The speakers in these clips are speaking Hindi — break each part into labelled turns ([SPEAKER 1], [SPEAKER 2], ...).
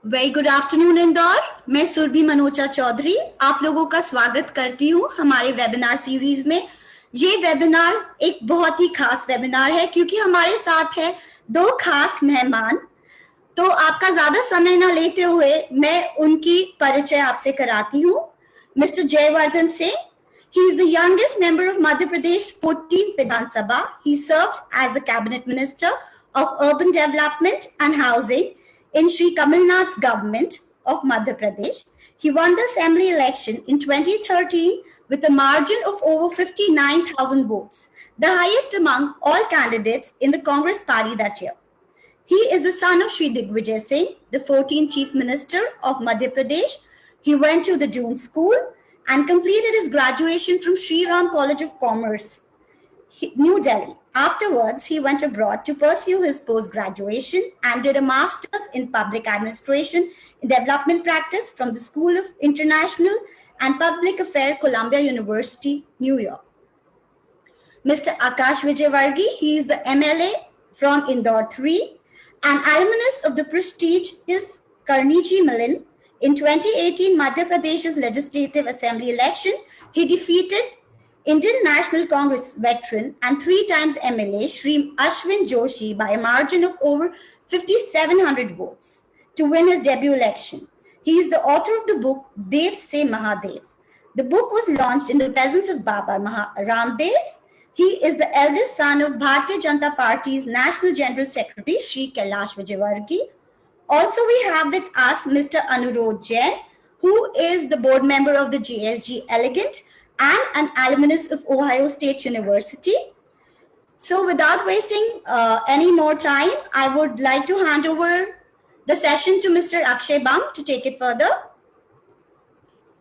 [SPEAKER 1] Very good afternoon Indore. मैं सुरभि मनोचा चौधरी आप लोगों का स्वागत करती हूँ हमारे वेबिनार सीरीज में। ये वेबिनार एक बहुत ही खास वेबिनार है क्योंकि हमारे साथ है दो खास मेहमान। तो आपका ज्यादा समय ना लेते हुए मैं उनकी परिचय आपसे कराती हूँ। Mister Jaivardhan Singh, he is the youngest member of Madhya Pradesh 14th Vidhan Sabha. He served as the cabinet minister of urban development and housing in Shri Kamal Nath's government of Madhya Pradesh. He won the assembly election in 2013 with a margin of over 59,000 votes, the highest among all candidates in the Congress party that year. He is the son of Shri Digvijay Singh, the 14th Chief Minister of Madhya Pradesh. He went to the Doon School and completed his graduation from Sri Ram College of Commerce, New Delhi. Afterwards, he went abroad to pursue his post-graduation and did a master's in public administration and development practice from the School of International and Public Affairs, Columbia University, New York. Mr. Akash Vijayvargi, he is the MLA from Indore 3 and alumnus of the prestigious Carnegie Mellon. In 2018 Madhya Pradesh's Legislative Assembly election, he defeated Indian National Congress veteran and 3 times MLA Shri Ashwin Joshi by a margin of over 5,700 votes to win his debut election. He is the author of the book Dev Se Mahadev. The book was launched in the presence of Baba Ramdev. He is the eldest son of Bharatiya Janata Party's National General Secretary Shri Kailash Vijayvargi. Also, we have with us Mr. Anurod Jain, who is the board member of the JSG Elegant and an alumnus of Ohio State University. So without wasting any more time, I would like to hand over the session to Mr. Akshay Bam to take it further.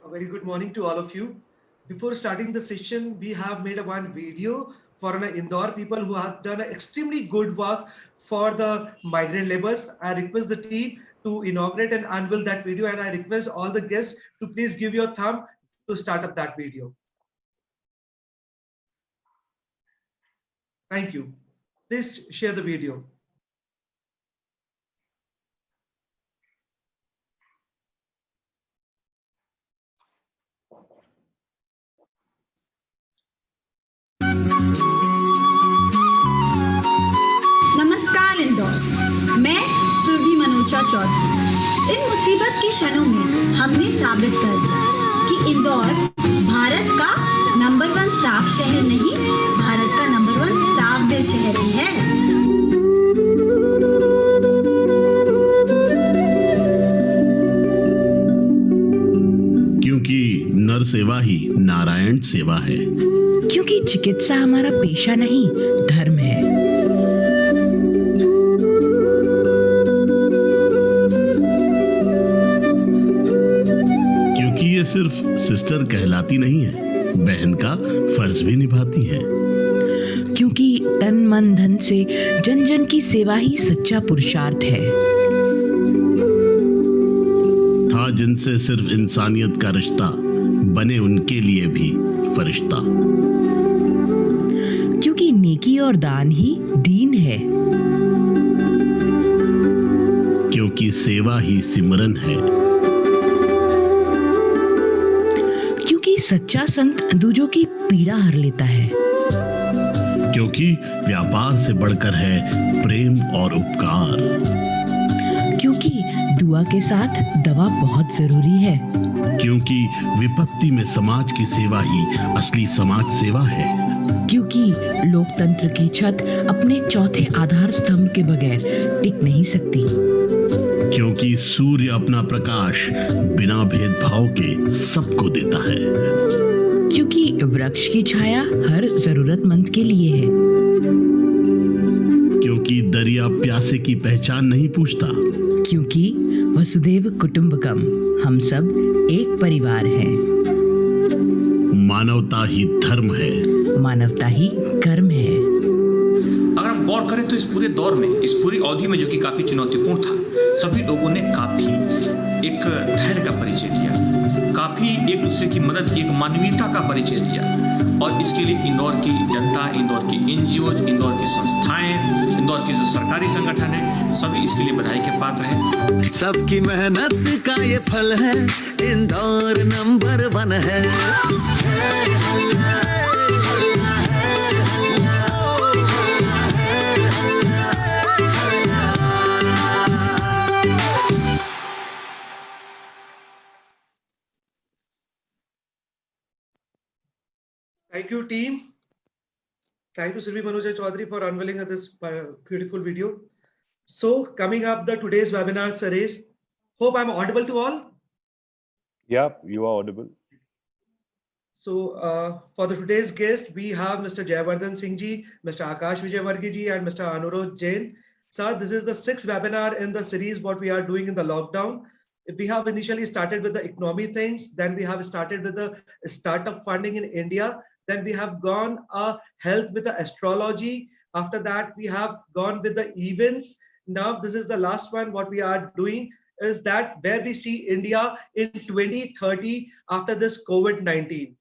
[SPEAKER 2] A very good morning to all of you. Before starting the session, we have made one video for Indore people who have done extremely good work for the migrant laborers. I request the team to inaugurate and unveil that video, and I request all the guests to please give your thumb to start up that video. Thank you. Please share the video.
[SPEAKER 1] नमस्कार इंदौर, मैं सुरभि मनोचा चौधरी। इन मुसीबत के क्षणों में हमने साबित कर दिया कि इंदौर भारत का नंबर 1 साफ शहर नहीं, भारत का नंबर 1 साफ दिल शहर ही है।
[SPEAKER 3] क्योंकि नर सेवा ही नारायण सेवा है।
[SPEAKER 4] क्योंकि चिकित्सा हमारा पेशा नहीं, धर्म है।
[SPEAKER 3] क्योंकि ये सिर्फ सिस्टर कहलाती नहीं है, बहन का फर्ज भी निभाती है।
[SPEAKER 4] क्योंकि तन मन धन से जन जन की सेवा ही सच्चा पुरुषार्थ है।
[SPEAKER 3] था जिनसे सिर्फ इंसानियत का रिश्ता, बने उनके लिए भी फरिश्ता।
[SPEAKER 4] क्योंकि नेकी और दान ही दीन है।
[SPEAKER 3] क्योंकि सेवा ही सिमरन है।
[SPEAKER 4] क्योंकि सच्चा संत दूजों की पीड़ा हर लेता है।
[SPEAKER 3] क्योंकि व्यापार से बढ़कर है प्रेम और उपकार।
[SPEAKER 4] क्योंकि दुआ के साथ दवा बहुत जरूरी है।
[SPEAKER 3] क्योंकि विपत्ति में समाज की सेवा ही असली समाज सेवा है।
[SPEAKER 4] क्योंकि लोकतंत्र की छत अपने चौथे आधार स्तंभ के बगैर टिक नहीं सकती।
[SPEAKER 3] क्योंकि सूर्य अपना प्रकाश बिना भेदभाव के सबको देता है।
[SPEAKER 4] क्योंकि वृक्ष की छाया हर जरूरतमंद के लिए है।
[SPEAKER 3] क्योंकि दरिया प्यासे की पहचान नहीं पूछता।
[SPEAKER 4] क्योंकि वसुधैव कुटुंबकम, हम सब एक परिवार हैं।
[SPEAKER 3] मानवता ही धर्म है,
[SPEAKER 4] मानवता ही कर्म है।
[SPEAKER 5] अगर हम गौर करें तो इस पूरे दौर में, इस पूरी अवधि में, जो कि काफी चुनौतीपूर्ण था, सभी लोगों ने काफी एक धैर्य का परिचय दिया, काफी एक दूसरे की मदद की, एक मानवीयता का परिचय दिया। और इसके लिए इंदौर की जनता, इंदौर की NGOs, इंदौर की संस्थाएं, इंदौर के जो सरकारी संगठन है, सभी इसके लिए बधाई के पात्र हैं।
[SPEAKER 6] सबकी मेहनत का ये फल है, इंदौर नंबर 1 है।
[SPEAKER 2] Thank you, team. Thank you, Surbhi Manocha Chaudhary, for unveiling this beautiful video. So, coming up the today's webinar series. Hope I'm audible to all.
[SPEAKER 7] Yeah, you are audible.
[SPEAKER 2] So, for the today's guest, we have Mr. Jayavardhan Singh ji, Mr. Akash Vijayvargiya ji, and Mr. Anuroj Jain. Sir, this is the 6th webinar in the series what we are doing in the lockdown. We have initially started with the economy things, then we have started with the startup funding in India, then we have gone health with the astrology. After that, we have gone with the events. Now, this is the last one. What we are doing is that where we see India in 2030 after this COVID-19.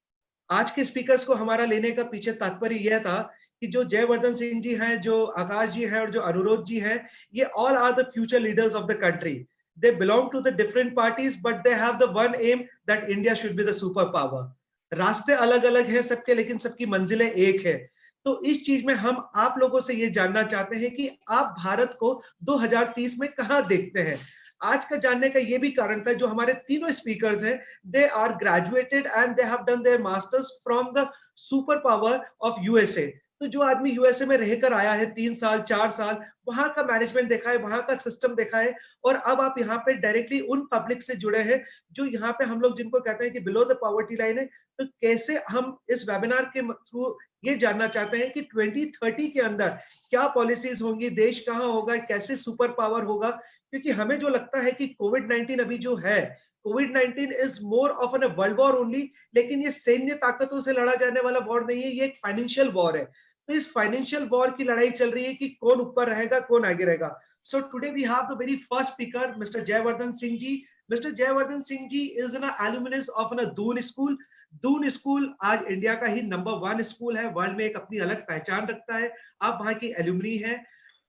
[SPEAKER 2] आज के स्पीकर्स को हमारा लेने का पीछे तात्पर्य यह था कि जो जयवर्धन सिंह जी हैं, जो आकाश जी हैं और जो अनुरोध जी हैं, ये all are the future leaders of the country. They belong to the different parties, but they have the one aim that India should be the superpower. रास्ते अलग अलग हैं सबके, लेकिन सबकी मंजिलें एक है। तो इस चीज में हम आप लोगों से ये जानना चाहते हैं कि आप भारत को 2030 में कहां देखते हैं। आज का जानने का ये भी कारण था, जो हमारे तीनों स्पीकर्स हैं, they are graduated and they have done their masters from the super power of USA. तो जो आदमी यूएसए में रहकर आया है 3 साल 4 साल, वहां का मैनेजमेंट देखा है, वहां का सिस्टम देखा है, और अब आप यहाँ पे डायरेक्टली उन पब्लिक से जुड़े हैं जो यहाँ पे हम लोग जिनको कहते हैं कि बिलो द पॉवर्टी लाइन है। तो कैसे हम इस वेबिनार के थ्रू ये जानना चाहते हैं कि 2030 के अंदर क्या पॉलिसीज होंगी, देश कहाँ होगा, कैसे सुपर पावर होगा। क्योंकि हमें जो लगता है कि कोविड-19 अभी जो है, कोविड-19 is more of an world war only, लेकिन ये सैन्य ताकतों से लड़ा जाने वाला वॉर नहीं है, ये एक फाइनेंशियल वॉर है। तो इस फाइनेंशियल वॉर की लड़ाई चल रही है कि कौन ऊपर रहेगा, कौन आगे रहेगा। So today we have the very first speaker, mister Jaivardhan Singh ji. Mister Jaivardhan Singh ji is an alumnus of an Doon school. Doon school आज इंडिया का ही नंबर 1 स्कूल है, वर्ल्ड में एक अपनी अलग पहचान रखता है। आप वहां की एल्यूमनी है।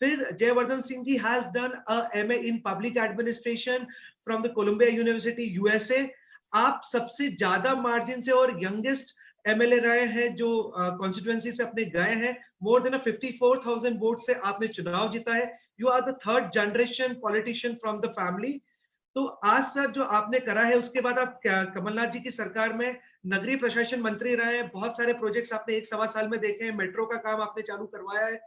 [SPEAKER 2] फिर Jayvardhan Singh ji has done a MA in public administration from the Columbia university USA. आप सबसे ज्यादा मार्जिन से और यंगेस्ट MLA रहे हैं जो कॉन्स्टिट्यूएंसी से अपने गए हैं। मोर देन 54,000 वोट से आपने चुनाव जीता है। You are the 3rd generation politician from the family. तो आज सर जो आपने करा है, उसके बाद आप कमलनाथ जी की सरकार में नगरीय प्रशासन मंत्री रहे हैं। बहुत सारे प्रोजेक्ट्स आपने 1-1.25 साल में देखे हैं। मेट्रो का काम आपने चालू करवाया है।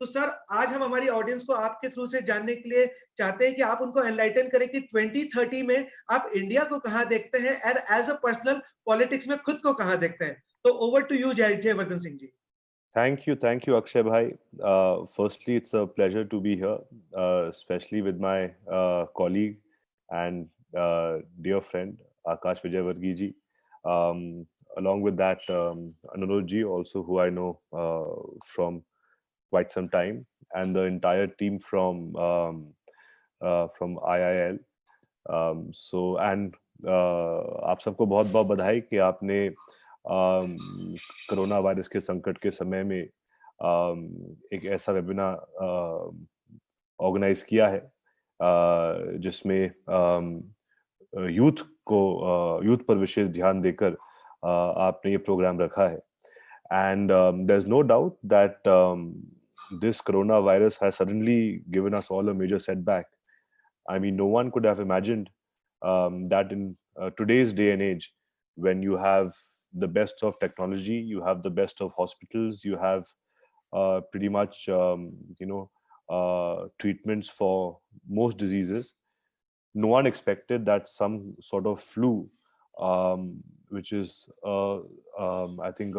[SPEAKER 2] तो सर आज हम हमारी ऑडियंस को आपके थ्रू से जानने के लिए चाहते हैं कि आप उनको एनलाइटन करें कि 2030 में आप इंडिया को कहां देखते हैं and as a personal politics में खुद को कहां देखते हैं। तो over to you Jaivardhan Singh ji.
[SPEAKER 7] Thank you, Akshay bhai. Firstly, it's a pleasure to be here, especially with my colleague and dear friend Akash Vijayvargiya ji. Along with that, Anuroj ji, also who I know from quite some time, and the entire team from IIL. So and आप सबको बहुत बहुत बधाई कि आपने कोरोना वायरस के संकट के समय में एक ऐसा वेबिनार ऑर्गेनाइज किया है जिसमें यूथ पर विशेष ध्यान देकर आपने ये प्रोग्राम रखा है। And there's no doubt that this coronavirus has suddenly given us all a major setback. I mean, no one could have imagined that in today's day and age, when you have the best of technology, you have the best of hospitals, you have pretty much, treatments for most diseases. No one expected that some sort of flu, which is, I think,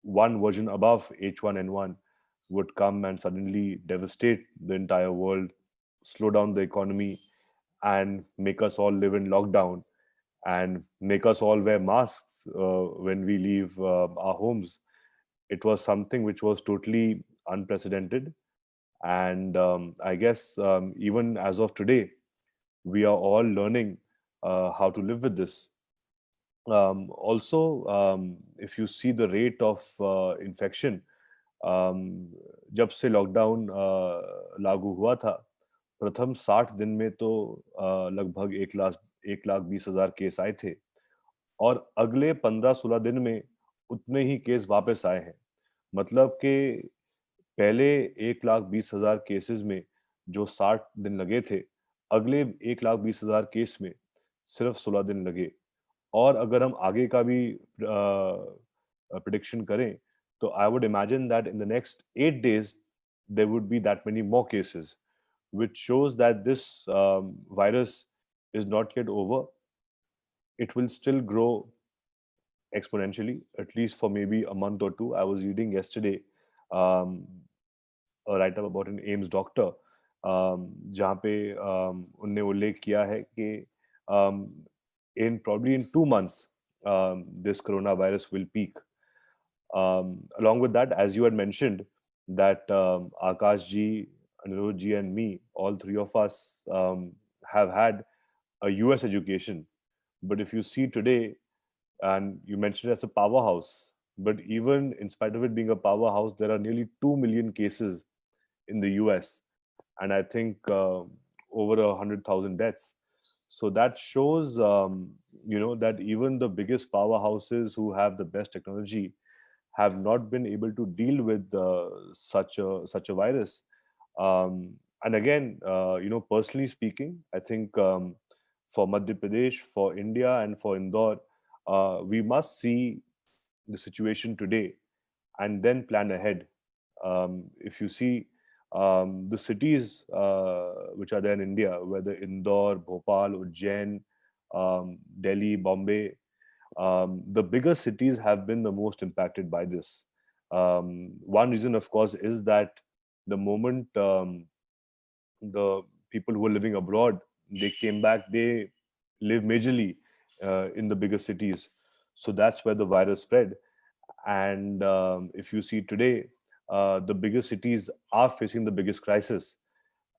[SPEAKER 7] one version above H1N1 would come and suddenly devastate the entire world, slow down the economy, and make us all live in lockdown, and make us all wear masks when we leave our homes. It was something which was totally unprecedented. And I guess even as of today, we are all learning how to live with this. Also, if you see the rate of infection, जब से लॉकडाउन लागू हुआ था, प्रथम 60 दिन में तो लगभग 1,20,000 केस आए थे, और अगले 15-16 दिन में उतने ही केस वापस आए हैं। मतलब कि पहले 1,20,000 केसेस में जो 60 दिन लगे थे, अगले 1,20,000 केस में सिर्फ 16 दिन लगे। और अगर हम आगे का भी प्रिडिक्शन करें, तो I would imagine that in the next 8 days there would be that many more cases, which shows that this virus is not yet over. It will still grow exponentially, at least for maybe a month or two. I was reading yesterday um, a write-up about an AIMS doctor, जहाँ पे उनने उल्लेख किया है कि in probably in 2 months this coronavirus will peak. Along with that, as you had mentioned, that Akash ji, Anirudh ji, and me, all three of us have had a US education. But if you see today, and you mentioned it as a powerhouse, but even in spite of it being a powerhouse, there are nearly 2 million cases in the US, and I think over 100,000 deaths. So that shows, that even the biggest powerhouses who have the best technology have not been able to deal with such a virus. And again, personally speaking, I think for Madhya Pradesh, for India, and for Indore, we must see the situation today and then plan ahead. If you see the cities which are there in India, whether Indore, Bhopal, Ujjain, Delhi, Bombay, the bigger cities have been the most impacted by this. One reason, of course, is that the moment the people who were living abroad, they came back, they live majorly in the bigger cities. So that's where the virus spread. And if you see today, the bigger cities are facing the biggest crisis.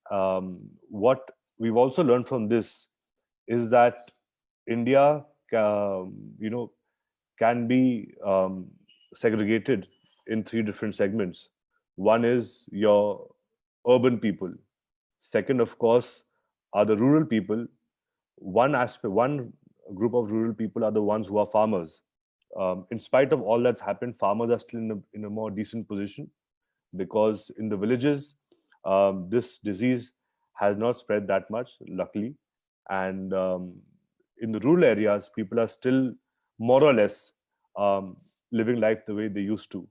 [SPEAKER 7] What we've also learned from this is that India, can be segregated in three different segments. One is your urban people. Second, of course, are the rural people. One group of rural people are the ones who are farmers. In spite of all that's happened, farmers are still in a more decent position, because in the villages, this disease has not spread that much, luckily. And in the rural areas, people are still more or less living life the way they used to.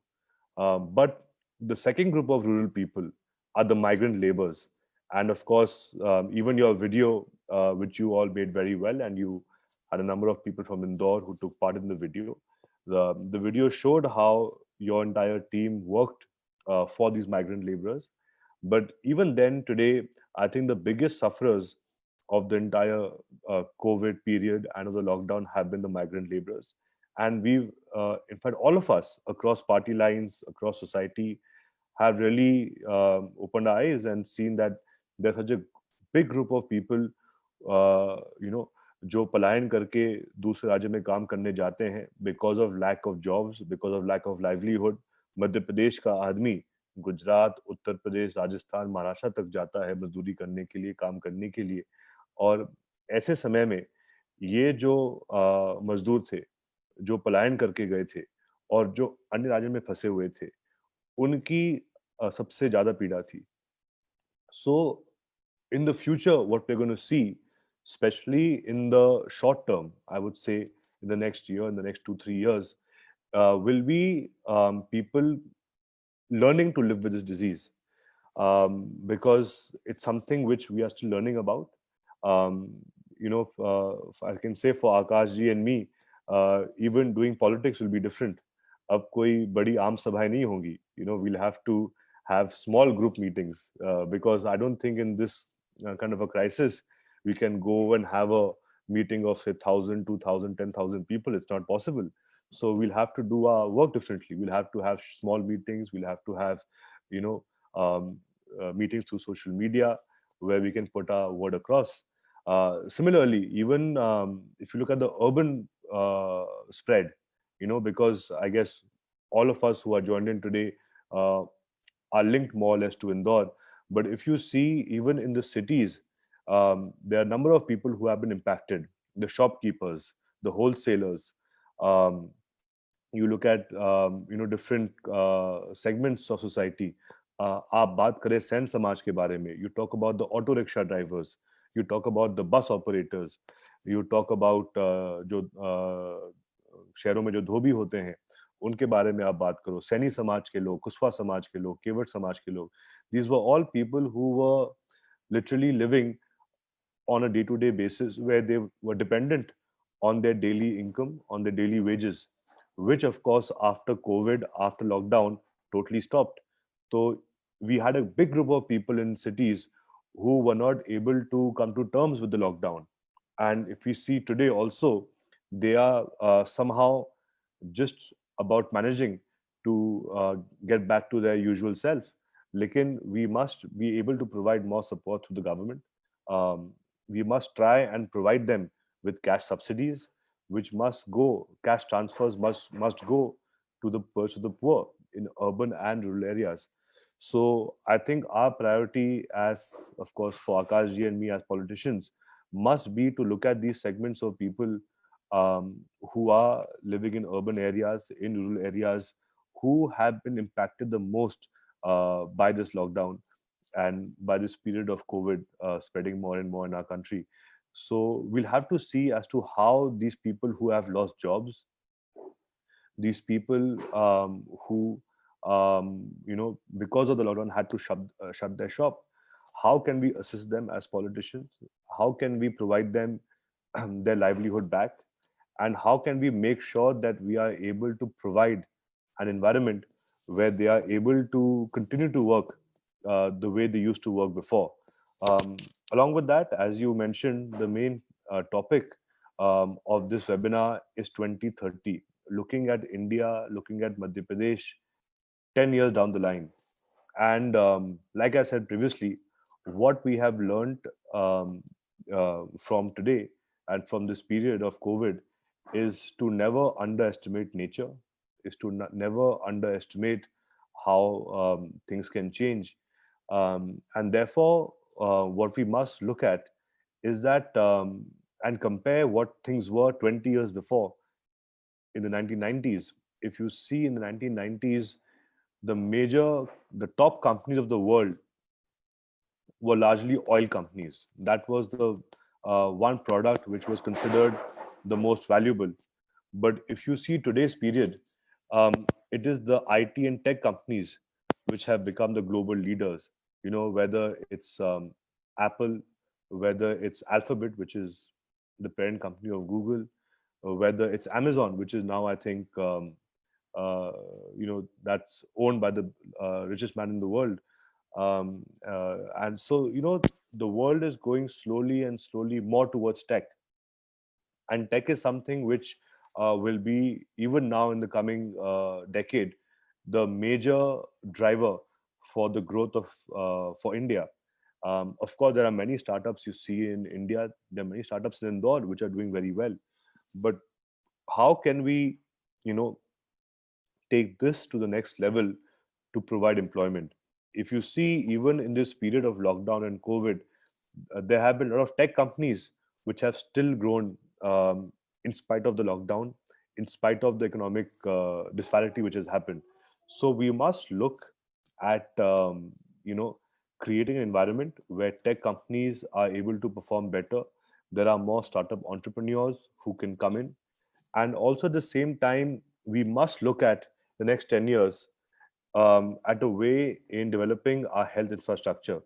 [SPEAKER 7] But the second group of rural people are the migrant laborers. And of course, even your video, which you all made very well, and you had a number of people from Indore who took part in the video. The video showed how your entire team worked for these migrant laborers. But even then, today, I think the biggest sufferers of the entire COVID period and of the lockdown have been the migrant laborers. And we've, in fact, all of us across party lines, across society, have really opened our eyes and seen that there's such a big group of people, जो पलायन करके दूसरे राज्य में काम करने जाते हैं because of lack of jobs, because of lack of livelihood. Madhya Pradesh का आदमी गुजरात, उत्तर प्रदेश, राजस्थान, महाराष्ट्र तक जाता है मजदूरी करने के लिए, काम करने के लिए. और ऐसे समय में ये जो मजदूर थे, जो पलायन करके गए थे और जो अन्य राज्यों में फंसे हुए थे, उनकी सबसे ज्यादा पीड़ा थी. सो in the future, what we're going to see, especially in the short term, I would say in the next year, in the next 2-3 years, will be people learning to live with this disease, because it's something which we are still learning about. I can say for Akash ji and me, even doing politics will be different. अब कोई बड़ी आम सभाएं नहीं होंगी. We'll have to have small group meetings, because I don't think in this kind of a crisis we can go and have a meeting of say 1,000, 2,000, 10,000 people. It's not possible. So we'll have to do our work differently. We'll have to have small meetings. We'll have to have meetings through social media where we can put our word across. Similarly, even if you look at the urban spread, because I guess all of us who are joined in today are linked more or less to Indore. But if you see, even in the cities, there are a number of people who have been impacted: the shopkeepers, the wholesalers. Um, you look at different segments of society. आप बात करें सैन समाज के बारे में, you talk about the auto rickshaw drivers, you talk about the bus operators, you talk about जो शहरों में जो धोबी होते हैं उनके बारे में आप बात करो, सैनी समाज के लोग, कुशवा समाज के लोग, केवट समाज के लोग. These were all people who were literally living on a day-to-day basis, where they were dependent on their daily income, on their daily wages, which of course after COVID, after lockdown, totally stopped. So we had a big group of people in cities who were not able to come to terms with the lockdown. And if we see today also, they are somehow just about managing to get back to their usual self. Lekin we must be able to provide more support to the government. We must try and provide them with cash subsidies, which must go, cash transfers must go to the purse of the poor in urban and rural areas. So I think our priority, as of course for Akash ji and me as politicians, must be to look at these segments of people who are living in urban areas, in rural areas, who have been impacted the most by this lockdown and by this period of COVID spreading more and more in our country. So we'll have to see as to how these people who have lost jobs, these people who because of the lockdown had to shut their shop, how can we assist them as politicians? How can we provide them their livelihood back? And how can we make sure that we are able to provide an environment where they are able to continue to work the way they used to work before? Along with that, as you mentioned, the main topic of this webinar is 2030, looking at India, looking at Madhya Pradesh 10 years down the line. And like I said previously, what we have learned from today and from this period of COVID is to never underestimate nature, is to never underestimate how things can change. And therefore, what we must look at is that and compare what things were 20 years before in the 1990s. If you see in the 1990s, the top companies of the world were largely oil companies. That was the one product which was considered the most valuable. But if you see today's period, it is the IT and tech companies which have become the global leaders. Whether it's Apple, whether it's Alphabet, which is the parent company of Google, or whether it's Amazon, which is now, I think, that's owned by the richest man in the world. And so, the world is going slowly and slowly more towards tech. And tech is something which will be, even now in the coming decade, the major driver for the growth of for India. Of course, there are many startups you see in India. There are many startups in Indore which are doing very well. But how can we, take this to the next level to provide employment? If you see, even in this period of lockdown and COVID, there have been a lot of tech companies which have still grown in spite of the lockdown, in spite of the economic disparity which has happened. So we must look at creating an environment where tech companies are able to perform better. There are more startup entrepreneurs who can come in, and also at the same time, we must look at the next 10 years at a way in developing our health infrastructure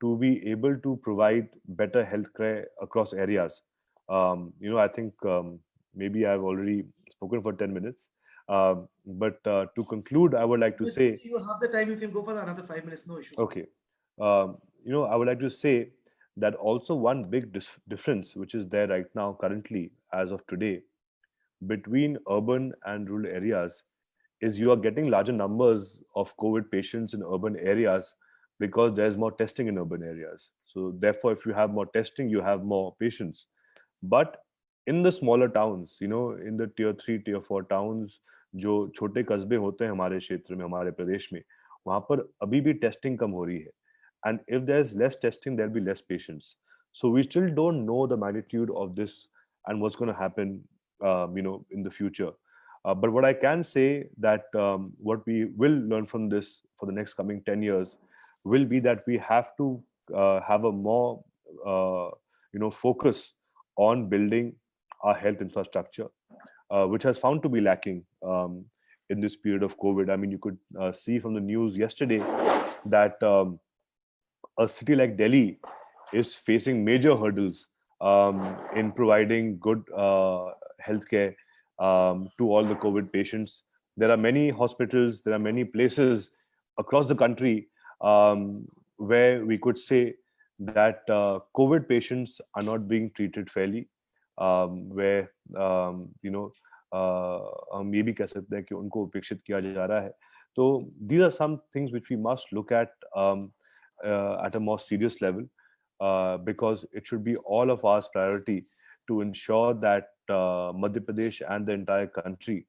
[SPEAKER 7] to be able to provide better healthcare across areas. I think maybe I've already spoken for 10 minutes. But to conclude, I would like to say...
[SPEAKER 2] You have the time, you can go for another 5 minutes, no issue.
[SPEAKER 7] Okay. I would like to say that also one big difference which is there right now, currently, as of today, between urban and rural areas is you are getting larger numbers of COVID patients in urban areas because there's more testing in urban areas. So therefore, if you have more testing, you have more patients. But in the smaller towns, in the tier 3, tier 4 towns, जो छोटे कस्बे होते हैं हमारे क्षेत्र में, हमारे प्रदेश में, वहाँ पर अभी भी टेस्टिंग कम हो रही है. and if there's less testing, there'll be less patients. So we still don't know the magnitude of this and what's going to happen, in the future. But what I can say that what we will learn from this for the next coming 10 years will be that we have to have a more, focus on building our health infrastructure, which has found to be lacking in this period of COVID. I mean, you could see from the news yesterday that a city like Delhi is facing major hurdles in providing good healthcare to all the COVID patients. There are many hospitals, there are many places across the country where we could say that COVID patients are not being treated fairly, where हम ये भी कह सकते हैं कि उनको उपेक्षित किया जा रहा है. So these are some things which we must look at a more serious level, because it should be all of our priority to ensure that Madhya Pradesh and the entire country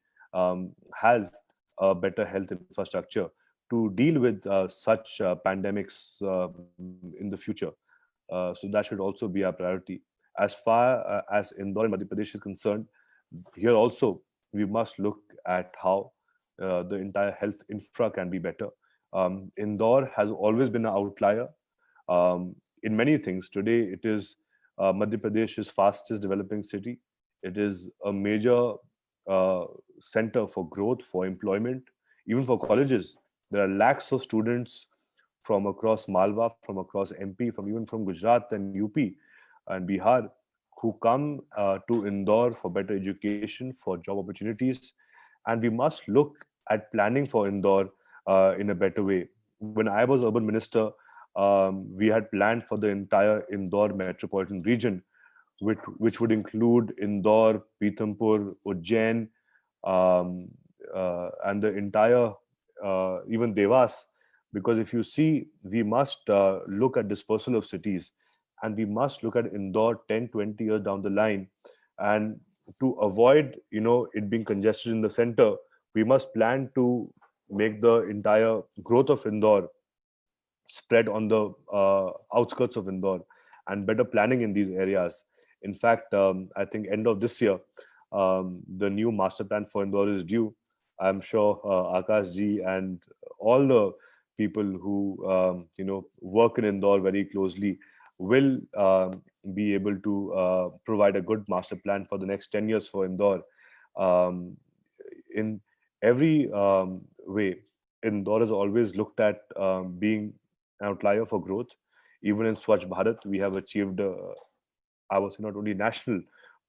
[SPEAKER 7] has a better health infrastructure to deal with such pandemics in the future. So that should also be our priority. As far as Indore and Madhya Pradesh is concerned, here also we must look at how the entire health infra can be better. Indore has always been an outlier in many things. Today, it is Madhya Pradesh's fastest developing city. It is a major center for growth, for employment, even for colleges. There are lakhs of students from across Malwa, from across MP, even from Gujarat and UP and Bihar, who come to Indore for better education, for job opportunities. And we must look at planning for Indore in a better way. When I was urban minister, we had planned for the entire Indore metropolitan region, which would include Indore, Pithampur, Ujjain, and the entire, even Devas. Because if you see, we must look at dispersal of cities, and we must look at Indore 10, 20 years down the line. And to avoid, it being congested in the center, we must plan to make the entire growth of Indore spread on the outskirts of Indore, and better planning in these areas. In fact, I think end of this year, the new master plan for Indore is due. I'm sure Akash ji and all the people who work in Indore very closely will be able to provide a good master plan for the next 10 years for Indore. In every way, Indore has always looked at being an outlier for growth. Even in Swachh Bharat, we have achieved, I would say, not only national,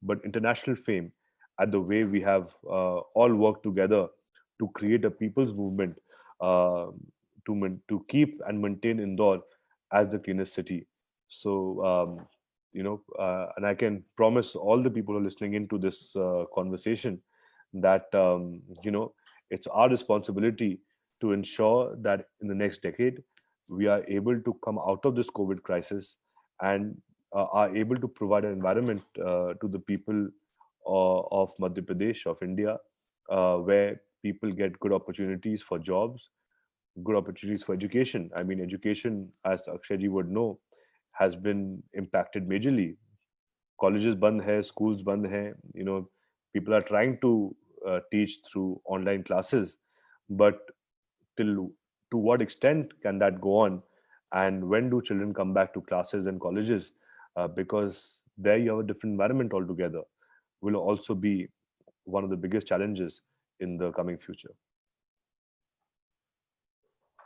[SPEAKER 7] but international fame at the way we have all worked together to create a people's movement to keep and maintain Indore as the cleanest city. So, and I can promise all the people who are listening into this conversation that, it's our responsibility to ensure that in the next decade, we are able to come out of this COVID crisis and are able to provide an environment to the people of Madhya Pradesh, of India, where people get good opportunities for jobs, good opportunities for education. I mean, education, as Akshayji would know, has been impacted majorly. Colleges band hai, schools band hai. People are trying to teach through online classes, but to what extent can that go on? And when do children come back to classes and colleges? Because there you have a different environment altogether, will also be one of the biggest challenges in the coming future.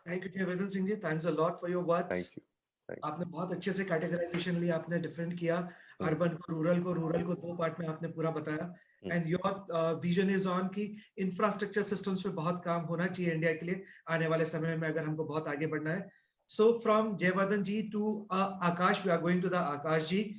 [SPEAKER 2] Thank you, Jayavardhan Singh ji. Thanks a lot for your words.
[SPEAKER 7] Thank you.
[SPEAKER 2] आपने बहुत अच्छे से कैटेगराइजेशन लिया, आपने डिफरेंट किया, अर्बन को रूरल को दो पार्ट में आपने पूरा बताया. And your vision is on कि इंफ्रास्ट्रक्चर सिस्टम्स पे बहुत काम होना चाहिए इंडिया के लिए आने वाले समय में, अगर हमको बहुत आगे बढ़ना है. So from Jaivardhan ji to Akash, we are going to the Akash ji.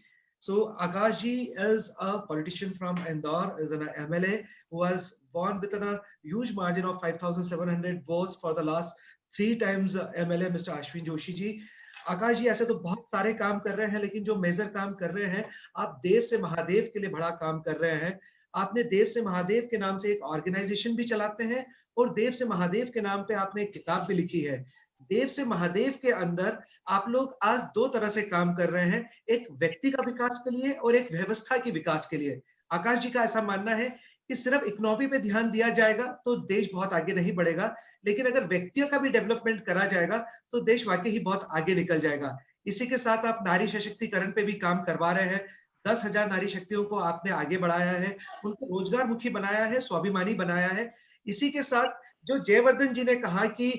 [SPEAKER 2] So Akash ji is a politician from Indore, is an MLA who has won with a huge margin of 5,700 votes for the last 3 times MLA Mr. Ashwin Joshi ji. आकाश जी, ऐसे तो बहुत सारे काम कर रहे हैं, लेकिन जो मेजर काम कर रहे हैं, आप देव से महादेव के लिए बड़ा काम कर रहे हैं. आपने देव से महादेव के नाम से एक ऑर्गेनाइजेशन भी चलाते हैं, और देव से महादेव के नाम पे आपने एक किताब भी लिखी है. देव से महादेव के अंदर आप लोग आज दो तरह से काम कर रहे हैं, एक व्यक्ति का विकास के लिए और एक व्यवस्था के विकास के लिए। आकाश जी का ऐसा मानना है कि सिर्फ इकोनॉमी पे ध्यान दिया जाएगा तो देश बहुत आगे नहीं बढ़ेगा, लेकिन अगर व्यक्तियों का भी डेवलपमेंट करा जाएगा तो देश वाकई ही बहुत आगे निकल जाएगा। इसी के साथ आप नारी सशक्तिकरण पे भी काम करवा रहे हैं। 10,000 नारी शक्तियों को आपने आगे बढ़ाया है, उनको रोजगार मुखी बनाया है, स्वाभिमानी बनाया है। इसी के साथ जो जयवर्धन जी ने कहा कि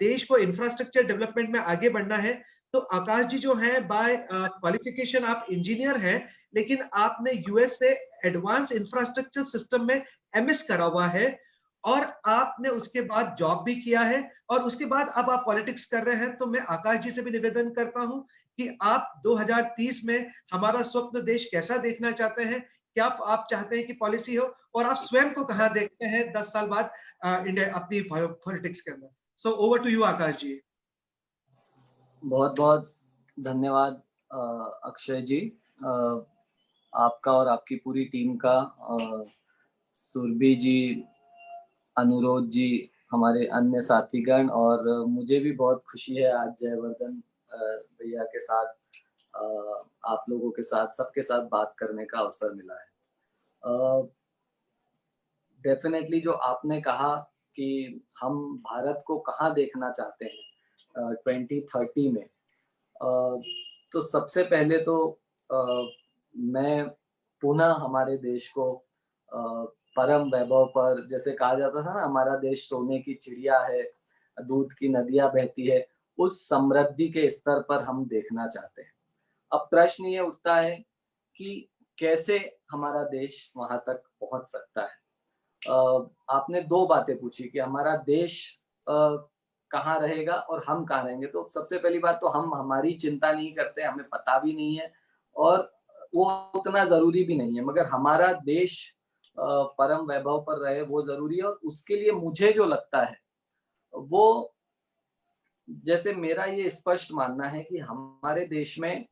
[SPEAKER 2] देश को इंफ्रास्ट्रक्चर डेवलपमेंट में आगे बढ़ना है, तो आकाश जी जो है बाय क्वालिफिकेशन आप इंजीनियर हैं, लेकिन आपने यूएस से एडवांस इंफ्रास्ट्रक्चर सिस्टम में एमएस करा हुआ है और आपने उसके बाद जॉब भी किया है और उसके बाद अब आप पॉलिटिक्स कर रहे हैं। तो मैं आकाश जी से भी निवेदन करता हूं कि आप 2030 में हमारा स्वप्न देश कैसा देखना चाहते हैं, क्या आप चाहते हैं कि पॉलिसी हो, और आप स्वयं को कहां देखते हैं 10 साल बाद इंडिया अपनी पॉलिटिक्स के अंदर। So over to you Akash जी।
[SPEAKER 8] बहुत बहुत धन्यवाद अक्षय जी, आपका और आपकी पूरी टीम का, सुरभि जी, अनुरोध जी, हमारे अन्य साथीगण, और मुझे भी बहुत खुशी है आज जयवर्धन भैया के साथ, आप लोगों के साथ, सबके साथ बात करने का अवसर मिला है। डेफिनेटली जो आपने कहा कि हम भारत को कहाँ देखना चाहते हैं 2030 में, तो सबसे पहले तो मैं पुनः हमारे देश को परम वैभव पर, जैसे कहा जाता था ना, हमारा देश सोने की चिड़िया है, दूध की नदियां बहती है, उस समृद्धि के स्तर पर हम देखना चाहते हैं। अब प्रश्न ये उठता है कि कैसे हमारा देश वहां तक पहुंच सकता है। आपने दो बातें पूछी कि हमारा देश कहाँ रहेगा और हम कहाँ रहेंगे। तो सबसे पहली बात तो हम हमारी चिंता नहीं करते, हमें पता भी नहीं है और वो उतना जरूरी भी नहीं है, मगर हमारा देश परम वैभव पर रहे वो जरूरी है। और उसके लिए मुझे जो लगता है वो, जैसे मेरा ये स्पष्ट मानना है कि हमारे देश में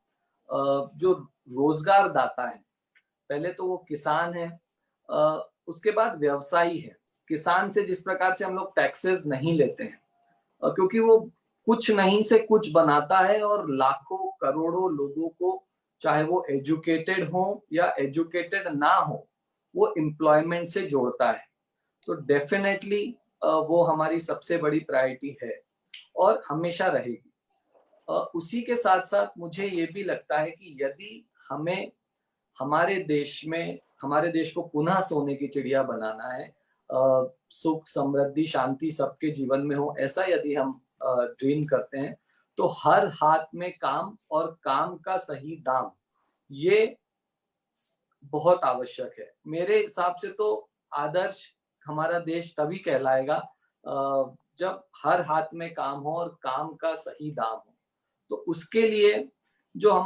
[SPEAKER 8] जो रोजगार दाता है, पहले तो वो किसान है, उसके बाद व्यवसायी है। किसान से जिस प्रकार से हम लोग टैक्सेस नहीं लेते हैं, क्योंकि वो कुछ नहीं से कुछ बनाता है और लाखों करोड़ों लोगों को, चाहे वो एजुकेटेड हो या एजुकेटेड ना हो, वो एम्प्लॉयमेंट से जोड़ता है। तो डेफिनेटली वो हमारी सबसे बड़ी प्रायोरिटी है और हमेशा रहेगी। उसी के साथ साथ मुझे ये भी लगता है कि यदि हमें हमारे देश को पुनः सोने की चिड़िया बनाना है, सुख समृद्धि शांति सबके जीवन में हो, ऐसा यदि हम ड्रीम करते हैं, तो हर हाथ में काम और काम का सही दाम, ये बहुत आवश्यक है। मेरे हिसाब से तो आदर्श हमारा देश तभी कहलाएगा जब हर हाथ में काम हो और काम का सही दाम हो। तो उसके लिए जो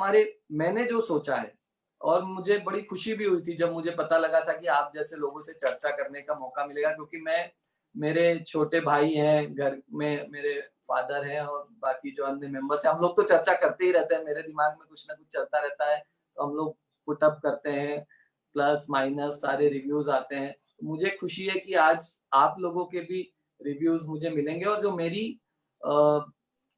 [SPEAKER 8] मैंने जो सोचा है, और मुझे बड़ी खुशी भी हुई थी जब मुझे पता लगा था कि आप जैसे लोगों से चर्चा करने का मौका मिलेगा, क्योंकि मेरे छोटे भाई हैं, घर में मेरे फादर हैं और बाकी जो अन्य मेंबर्स हैं, हम लोग तो चर्चा करते ही रहते हैं। मेरे दिमाग में कुछ ना कुछ चलता रहता है, तो हम लोग पुटअप करते हैं, प्लस माइनस सारे रिव्यूज आते हैं। मुझे खुशी है कि आज आप लोगों के भी रिव्यूज मुझे मिलेंगे और जो मेरी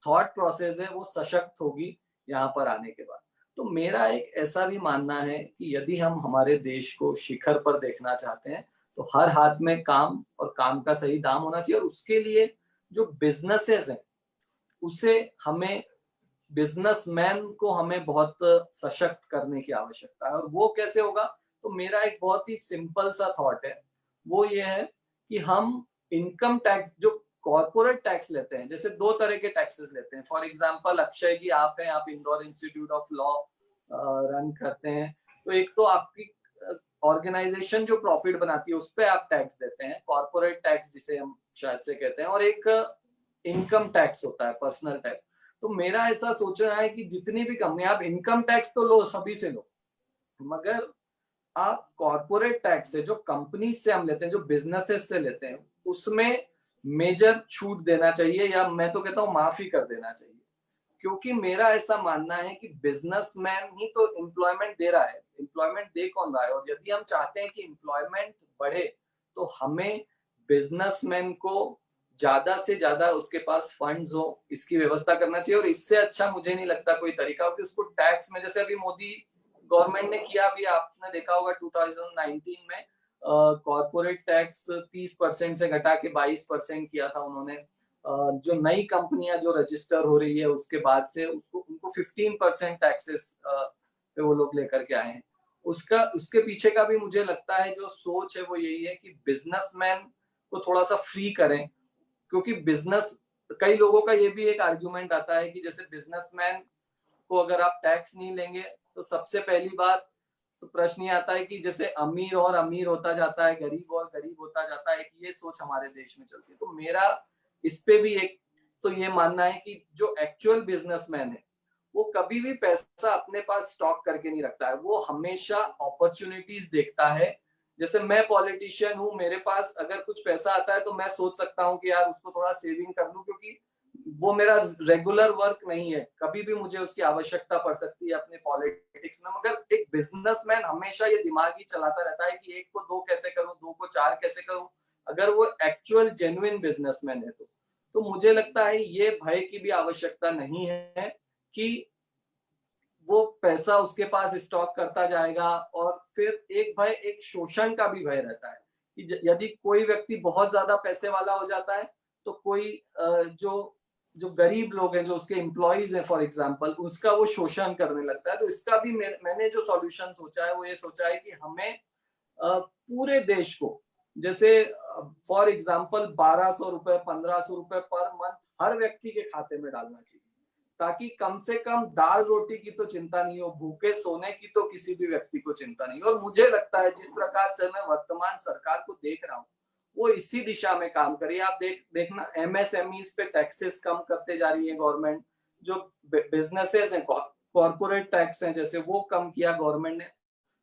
[SPEAKER 8] थॉट प्रोसेस है वो सशक्त होगी यहाँ पर आने के बाद। तो मेरा एक ऐसा भी मानना है कि यदि हम हमारे देश को शिखर पर देखना चाहते हैं, तो हर हाथ में काम और काम का सही दाम होना चाहिए। और उसके लिए जो बिजनेसेस हैं, उसे हमें, बिजनेसमैन को हमें बहुत सशक्त करने की आवश्यकता है। और वो कैसे होगा? तो मेरा एक बहुत ही सिंपल सा थॉट है, वो ये है कि हम इनकम टैक्स, जो कॉर्पोरेट टैक्स लेते हैं, जैसे दो तरह के टैक्सेस लेते हैं। फॉर एग्जांपल अक्षय जी आप हैं, आप Indore institute of law run करते हैं, तो एक तो आपकी ऑर्गेनाइजेशन जो प्रॉफिट बनाती है उस पर आप टैक्स देते हैं, कॉर्पोरेट टैक्स जिसे हम शायद से कहते हैं, और एक इनकम टैक्स होता है, पर्सनल टैक्स। तो मेरा ऐसा सोचना है कि जितनी भी कंपनी, आप इनकम टैक्स तो लो, सभी से लो, मगर आप कॉर्पोरेट टैक्स से, जो कंपनी से हम लेते हैं, जो बिजनेसेस से लेते हैं, उसमें मेजर छूट देना चाहिए, या मैं तो कहता हूँ माफी कर देना चाहिए। क्योंकि मेरा ऐसा मानना है कि बिजनेसमैन ही तो एम्प्लॉयमेंट दे रहा है, एम्प्लॉयमेंट दे कौन रहा है? और यदि हम चाहते हैं कि एम्प्लॉयमेंट बढ़े, तो हमें बिजनेसमैन को ज्यादा से ज्यादा उसके पास फंड्स हो, इसकी व्यवस्था करना चाहिए। और इससे अच्छा मुझे नहीं लगता कोई तरीका हो कि उसको टैक्स में, जैसे अभी मोदी गवर्नमेंट ने किया, अभी आपने देखा होगा 2019 में कॉर्पोरेट टैक्स 30% से घटा के 22% किया था उन्होंने। जो नई कंपनियां जो रजिस्टर हो रही है उसके बाद से उनको 15% टैक्सेस पे वो लोग लेकर के आए हैं। उसके पीछे का भी मुझे लगता है जो सोच है वो यही है कि बिजनेसमैन को थोड़ा सा फ्री करें, क्योंकि बिजनेस, कई लोगों का ये भी एक आर्ग्यूमेंट आता है कि जैसे बिजनेसमैन को अगर आप टैक्स नहीं लेंगे तो सबसे पहली बात तो प्रश्न ये आता है कि जैसे अमीर और अमीर होता जाता है, गरीब और गरीब होता जाता है, कि ये सोच हमारे देश में चलती है। तो मेरा इस पे भी एक तो ये मानना है कि जो एक्चुअल बिजनेसमैन है वो कभी भी पैसा अपने पास स्टॉक करके नहीं रखता है, वो हमेशा अपॉर्चुनिटीज देखता है। जैसे मैं पॉलिटिशियन हूँ, मेरे पास अगर कुछ पैसा आता है तो मैं सोच सकता हूँ कि यार उसको थोड़ा सेविंग कर लूं, क्योंकि वो मेरा रेगुलर वर्क नहीं है, कभी भी मुझे उसकी आवश्यकता पड़ सकती है अपने पॉलिटिक्स में। मगर एक बिजनेसमैन हमेशा ये दिमाग ही चलाता रहता है कि 1 को 2 कैसे करूं, 2 को 4 कैसे करूं, अगर वो एक्चुअल जेन्युइन बिजनेसमैन है तो मुझे लगता है ये भय की भी आवश्यकता नहीं है कि वो पैसा उसके पास स्टॉक करता जाएगा। और फिर एक भय, एक शोषण का भी भय रहता है कि यदि कोई व्यक्ति बहुत ज्यादा पैसे वाला हो जाता है तो कोई जो जो गरीब लोग हैं, जो उसके एम्प्लॉइज हैं फॉर एग्जांपल, उसका वो शोषण करने लगता है। तो इसका भी मैंने जो सॉल्यूशन सोचा है वो ये सोचा है कि हमें पूरे देश को, जैसे फॉर एग्जांपल 1200 रुपए 1500 रुपए पर मंथ हर व्यक्ति के खाते में डालना चाहिए, ताकि कम से कम दाल रोटी की तो चिंता नहीं हो, भूखे सोने की तो किसी भी व्यक्ति को चिंता नहीं हो। और मुझे लगता है जिस प्रकार से मैं वर्तमान सरकार को देख रहा हूँ वो इसी दिशा में काम करिए। आप देखना एमएसएमईज पे टैक्सेस कम करते जा रही है गवर्नमेंट, जो बिजनेसेस हैं, कॉर्पोरेट टैक्स हैं जैसे, वो कम किया गवर्नमेंट ने।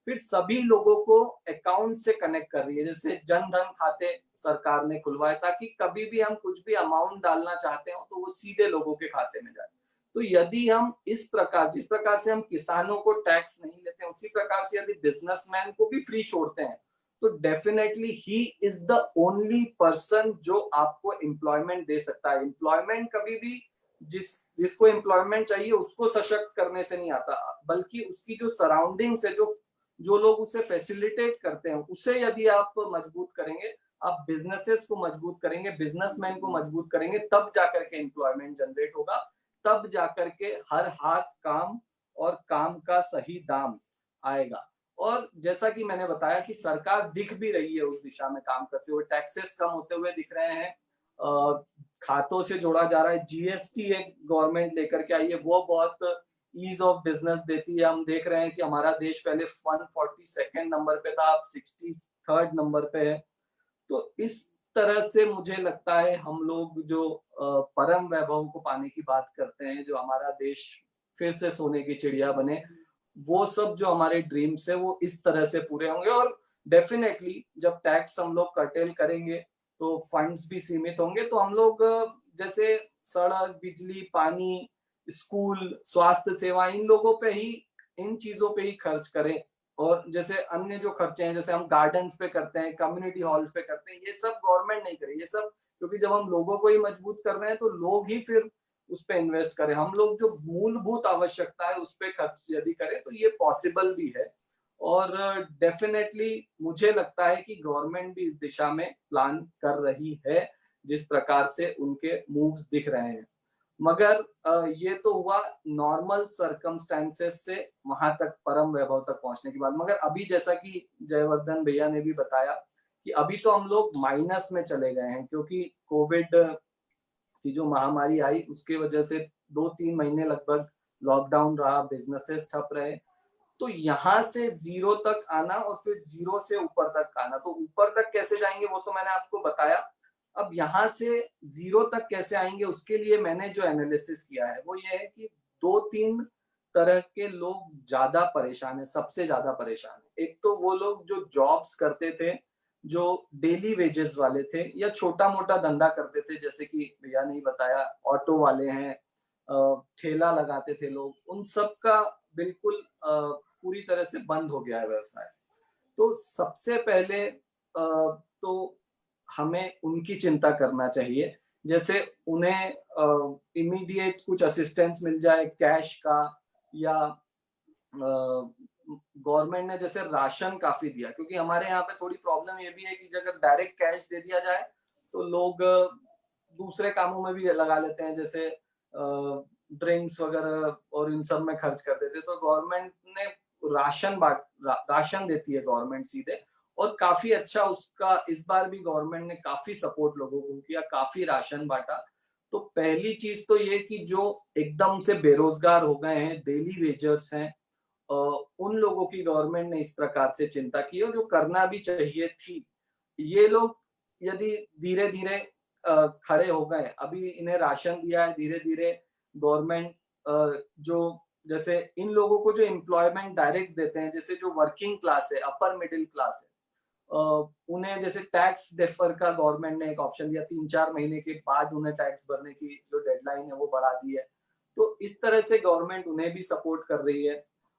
[SPEAKER 8] फिर सभी लोगों को अकाउंट से कनेक्ट कर रही है, जैसे जन धन खाते सरकार ने खुलवाए, ताकि कभी भी हम कुछ भी अमाउंट डालना चाहते हो तो वो सीधे लोगों के खाते में जाए। तो यदि हम इस प्रकार, जिस प्रकार से हम किसानों को टैक्स नहीं लेते उसी प्रकार से यदि बिजनेसमैन को भी फ्री छोड़ते हैं तो definitely he is the only person जो आपको एम्प्लॉयमेंट दे सकता है। एम्प्लॉयमेंट कभी भी जिसको एम्प्लॉयमेंट चाहिए उसको सशक्त करने से नहीं आता, बल्कि उसकी जो सराउंडिंग्स है, जो लोग उसे फैसिलिटेट करते हैं, उसे यदि आप मजबूत करेंगे, आप बिजनेसेस को मजबूत करेंगे, बिजनेसमैन को मजबूत करेंगे, तब जाकर के एम्प्लॉयमेंट जनरेट होगा, तब जाकर के हर हाथ काम और काम का सही दाम आएगा। और जैसा कि मैंने बताया कि सरकार दिख भी रही है उस दिशा में काम करते हुए, टैक्सेस कम होते हुए दिख रहे हैं, खातों से जोड़ा जा रहा है, जीएसटी एक गवर्नमेंट लेकर के आई है, वो बहुत ईज ऑफ बिजनेस देती है। हम देख रहे हैं कि हमारा देश पहले 142 नंबर पे था, अब 63 नंबर पे है। तो इस तरह से मुझे लगता है हम लोग जो परम वैभव को पाने की बात करते हैं, जो हमारा देश फिर से सोने की चिड़िया बने, वो सब जो हमारे ड्रीम्स है वो इस तरह से पूरे होंगे। और डेफिनेटली जब टैक्स हम लोग कर्टेल करेंगे तो फंड्स भी सीमित होंगे, तो हम लोग जैसे सड़क, बिजली, पानी, स्कूल, स्वास्थ्य सेवा, इन लोगों पे ही, इन चीजों पे ही खर्च करें। और जैसे अन्य जो खर्चे हैं, जैसे हम गार्डन्स पे करते हैं, कम्युनिटी हॉल्स पे करते हैं, ये सब गवर्नमेंट नहीं करे, ये सब क्योंकि जब हम लोगों को ही मजबूत कर रहे हैं तो लोग ही फिर उस पे इन्वेस्ट करें। हम लोग जो मूलभूत आवश्यकता है उस पे खर्च यदि करें तो ये पॉसिबल भी है। और डेफिनेटली मुझे लगता है कि गवर्नमेंट भी इस दिशा में प्लान कर रही है, जिस प्रकार से उनके मूव्स दिख रहे हैं। मगर ये तो हुआ नॉर्मल सर्कमस्टेंसेस से वहां तक, परम वैभव तक पहुंचने की बात। मगर अभी जैसा कि जयवर्धन भैया ने भी बताया कि अभी तो हम लोग माइनस में चले गए हैं, क्योंकि कोविड की जो महामारी आई उसके वजह से 2-3 महीने लगभग लॉकडाउन रहा, बिजनेसेस ठप रहे। तो यहाँ से जीरो तक आना और फिर जीरो से ऊपर तक आना, तो ऊपर तक कैसे जाएंगे वो तो मैंने आपको बताया। अब यहाँ से जीरो तक कैसे आएंगे उसके लिए मैंने जो एनालिसिस किया है वो ये है कि 2-3 तरह के लोग ज्यादा परेशान है, सबसे ज्यादा परेशान है। एक तो वो लोग जो जॉब्स करते थे, जो डेली वेजेस वाले थे या छोटा मोटा धंधा करते थे, जैसे कि भैया ने बताया ऑटो वाले हैं, ठेला लगाते थे लोग, उन सब का बिल्कुल पूरी तरह से बंद हो गया है व्यवसाय। तो सबसे पहले तो हमें उनकी चिंता करना चाहिए जैसे उन्हें इमीडिएट कुछ असिस्टेंस मिल जाए कैश का, या गवर्नमेंट ने जैसे राशन काफी दिया, क्योंकि हमारे यहाँ पे थोड़ी प्रॉब्लम ये भी है कि अगर डायरेक्ट कैश दे दिया जाए तो लोग दूसरे कामों में भी लगा लेते हैं, जैसे ड्रिंक्स वगैरह और इन सब में खर्च कर देते। तो गवर्नमेंट ने राशन देती है गवर्नमेंट सीधे, और काफी अच्छा उसका इस बार भी गवर्नमेंट ने काफी सपोर्ट लोगों को किया, काफी राशन बांटा। तो पहली चीज तो ये कि जो एकदम से बेरोजगार हो गए हैं, डेली वेजर्स हैं, उन लोगों की गवर्नमेंट ने इस प्रकार से चिंता की, और जो करना भी चाहिए थी। ये लोग यदि धीरे धीरे खड़े हो गए, अभी इन्हें राशन दिया है, धीरे धीरे गवर्नमेंट जो जैसे इन लोगों को जो एम्प्लॉयमेंट डायरेक्ट देते हैं, जैसे जो वर्किंग क्लास है, अपर मिडिल क्लास है, उन्हें जैसे टैक्स डेफर का गवर्नमेंट ने एक ऑप्शन दिया, 3-4 महीने के बाद उन्हें टैक्स भरने की जो डेडलाइन है वो बढ़ा दी है। तो इस तरह से गवर्नमेंट उन्हें भी सपोर्ट कर रही है।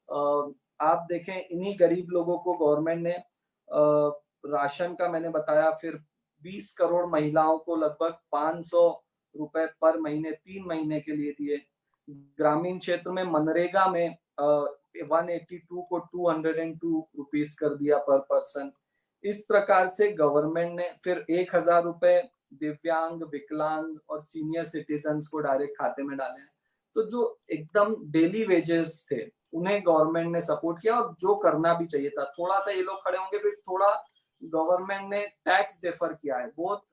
[SPEAKER 8] आप देखें, इन्हीं गरीब लोगों को गवर्नमेंट ने राशन का मैंने बताया, फिर 20 करोड़ महिलाओं को लगभग 500 रुपए पर महीने 3 महीने के लिए दिए। ग्रामीण क्षेत्र में मनरेगा में 182 को 202 रुपीस कर दिया पर पर्सन। इस प्रकार से गवर्नमेंट ने फिर 1000 रुपए दिव्यांग, विकलांग और सीनियर सिटीजन्स को डायरेक्ट खाते में डाले हैं। तो जो एकदम डेली वेजेस थे उन्हें गवर्नमेंट ने सपोर्ट किया, और जो करना भी चाहिए था। थोड़ा सा ये लोग खड़े होंगे, फिर थोड़ा गवर्नमेंट ने टैक्स डेफर किया है, बहुत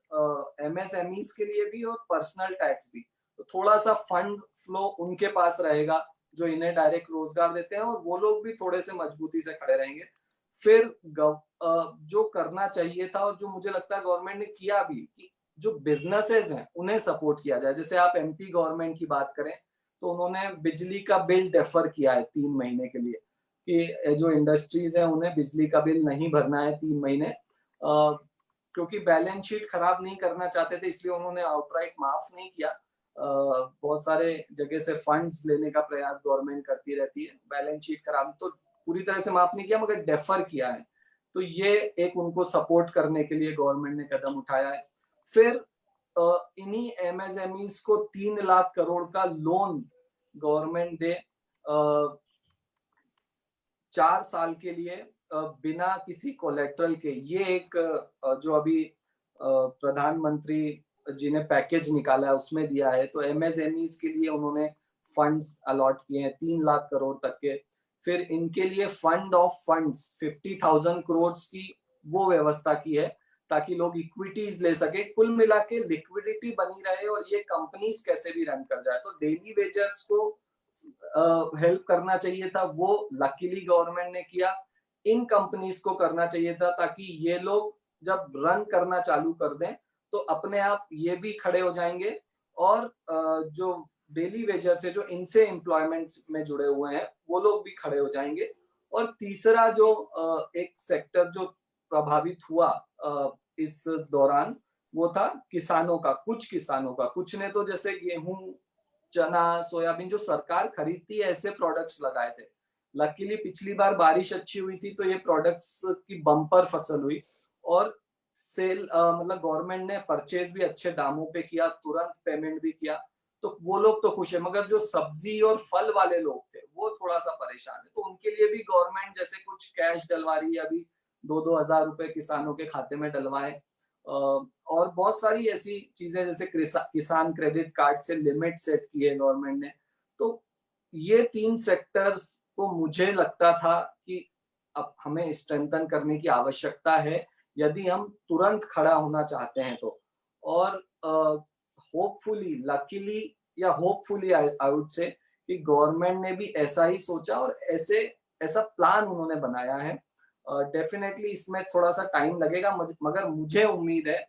[SPEAKER 8] एमएसएमईज के लिए भी और पर्सनल टैक्स भी। तो थोड़ा सा फंड फ्लो उनके पास रहेगा जो इन्हें डायरेक्ट रोजगार देते हैं, और वो लोग भी थोड़े से मजबूती से खड़े रहेंगे। फिर जो करना चाहिए था और जो मुझे लगता है गवर्नमेंट ने किया भी, कि जो बिजनेसेस हैं उन्हें सपोर्ट किया जाए। जैसे आप एमपी गवर्नमेंट की बात करें तो उन्होंने बिजली का बिल डेफर किया है 3 महीने के लिए, कि जो इंडस्ट्रीज हैं उन्हें बिजली का बिल नहीं भरना है 3 महीने, क्योंकि बैलेंस शीट खराब नहीं करना चाहते थे, इसलिए उन्होंने आउटराइट माफ नहीं किया। बहुत सारे जगह से फंड्स लेने का प्रयास गवर्नमेंट करती रहती है, बैलेंस शीट खराब तो पूरी तरह से माफ नहीं किया मगर डेफर किया है। तो ये एक उनको सपोर्ट करने के लिए गवर्नमेंट ने कदम उठाया है। फिर इन्हीं एमएसएमईज को 3 लाख करोड़ का लोन गवर्नमेंट दे 4 साल के लिए, बिना किसी कोलेट्रल के। ये एक जो अभी प्रधानमंत्री जी ने पैकेज निकाला है उसमें दिया है। तो एमएसएमईज के लिए उन्होंने फंड्स अलॉट किए हैं 3 लाख करोड़ तक के। फिर इनके लिए फंड ऑफ फंड्स 50,000 करोड़ की वो व्यवस्था की है ताकि लोग इक्विटीज ले सके। कुल मिला के लिक्विडिटी बनी रहे और ये कंपनीज कैसे भी रन कर जाए। तो डेली वेजर्स को हेल्प करना चाहिए था, वो लकीली गवर्नमेंट ने किया। इन कंपनीज को करना चाहिए था ताकि ये लोग जब रन करना चालू कर दें तो अपने आप ये भी खड़े हो जाएंगे, और जो डेली वेजर्स है जो इनसे एम्प्लॉयमेंट में जुड़े हुए हैं वो लोग भी खड़े हो जाएंगे। और तीसरा जो एक सेक्टर जो प्रभावित हुआ इस दौरान वो था किसानों का। कुछ ने तो जैसे गेहूं, चना, सोयाबीन जो सरकार खरीदती है ऐसे प्रोडक्ट्स लगाए थे। लकीली पिछली बार बारिश अच्छी हुई थी तो ये प्रोडक्ट्स की बम्पर फसल हुई, और सेल मतलब गवर्नमेंट ने परचेज भी अच्छे दामों पे किया, तुरंत पेमेंट भी किया। तो वो लोग तो खुश है, मगर जो सब्जी और फल वाले लोग थे वो थोड़ा सा परेशान है। तो उनके लिए भी गवर्नमेंट जैसे कुछ कैश डलवा रही है, अभी 2-2 हजार रुपए किसानों के खाते में डलवाए। और बहुत सारी ऐसी चीजें जैसे किसान क्रेडिट कार्ड से लिमिट सेट की है गवर्नमेंट ने। तो ये 3 सेक्टर्स को मुझे लगता था कि अब हमें स्ट्रेंथन करने की आवश्यकता है यदि हम तुरंत खड़ा होना चाहते हैं तो। और होपफुली, लकीली या होपफुली आई वुड से कि गवर्नमेंट ने भी ऐसा ही सोचा और ऐसा प्लान उन्होंने बनाया है। डेफिनेटली इसमें थोड़ा सा टाइम लगेगा, मगर मुझे उम्मीद है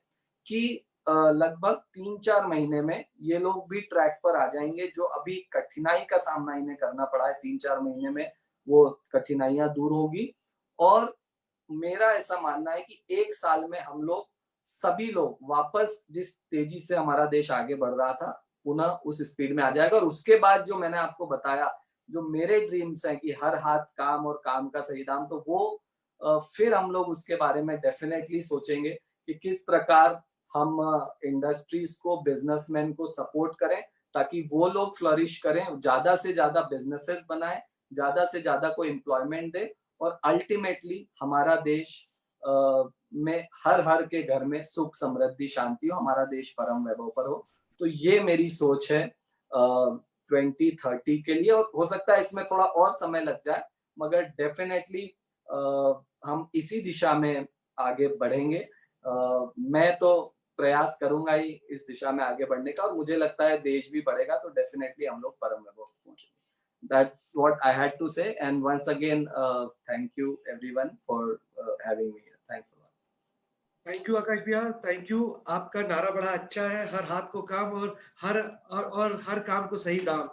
[SPEAKER 8] कि लगभग 3-4 महीने में ये लोग भी ट्रैक पर आ जाएंगे। जो अभी कठिनाई का सामना इन्हें करना पड़ा है 3-4 महीने में वो कठिनाइयां दूर होगी। और मेरा ऐसा मानना है कि 1 साल में हम लोग सभी लोग वापस जिस तेजी से हमारा देश आगे बढ़ रहा था पुनः उस स्पीड में आ जाएगा। और उसके बाद जो मैंने आपको बताया, जो मेरे ड्रीम्स हैं कि हर हाथ काम और काम का सही दाम, तो वो फिर हम लोग उसके बारे में डेफिनेटली सोचेंगे कि किस प्रकार हम इंडस्ट्रीज को, बिजनेसमैन को सपोर्ट करें ताकि वो लोग फ्लरिश करें, ज्यादा से ज्यादा बिजनेसेस बनाएं, ज्यादा से ज्यादा को एम्प्लॉयमेंट दे, और अल्टीमेटली हमारा देश में हर के घर में सुख समृद्धि शांति हो, हमारा देश परम वैभव पर हो। तो ये मेरी सोच है 2030 के लिए, और हो सकता है इसमें थोड़ा और समय लग जाए, मगर डेफिनेटली हम इसी दिशा में आगे बढ़ेंगे। मैं तो प्रयास करूंगा ही इस दिशा में आगे बढ़ने का, और मुझे लगता है देश भी बढ़ेगा तो डेफिनेटली हम लोग परम वैभव पहुंचेंगे। That's what I had to say, and once again thank you everyone for having me here. Thanks a lot.
[SPEAKER 2] Thank you Akash भैया, थैंक यू। आपका नारा बड़ा अच्छा है, हर हाथ को काम और हर काम को सही दाम।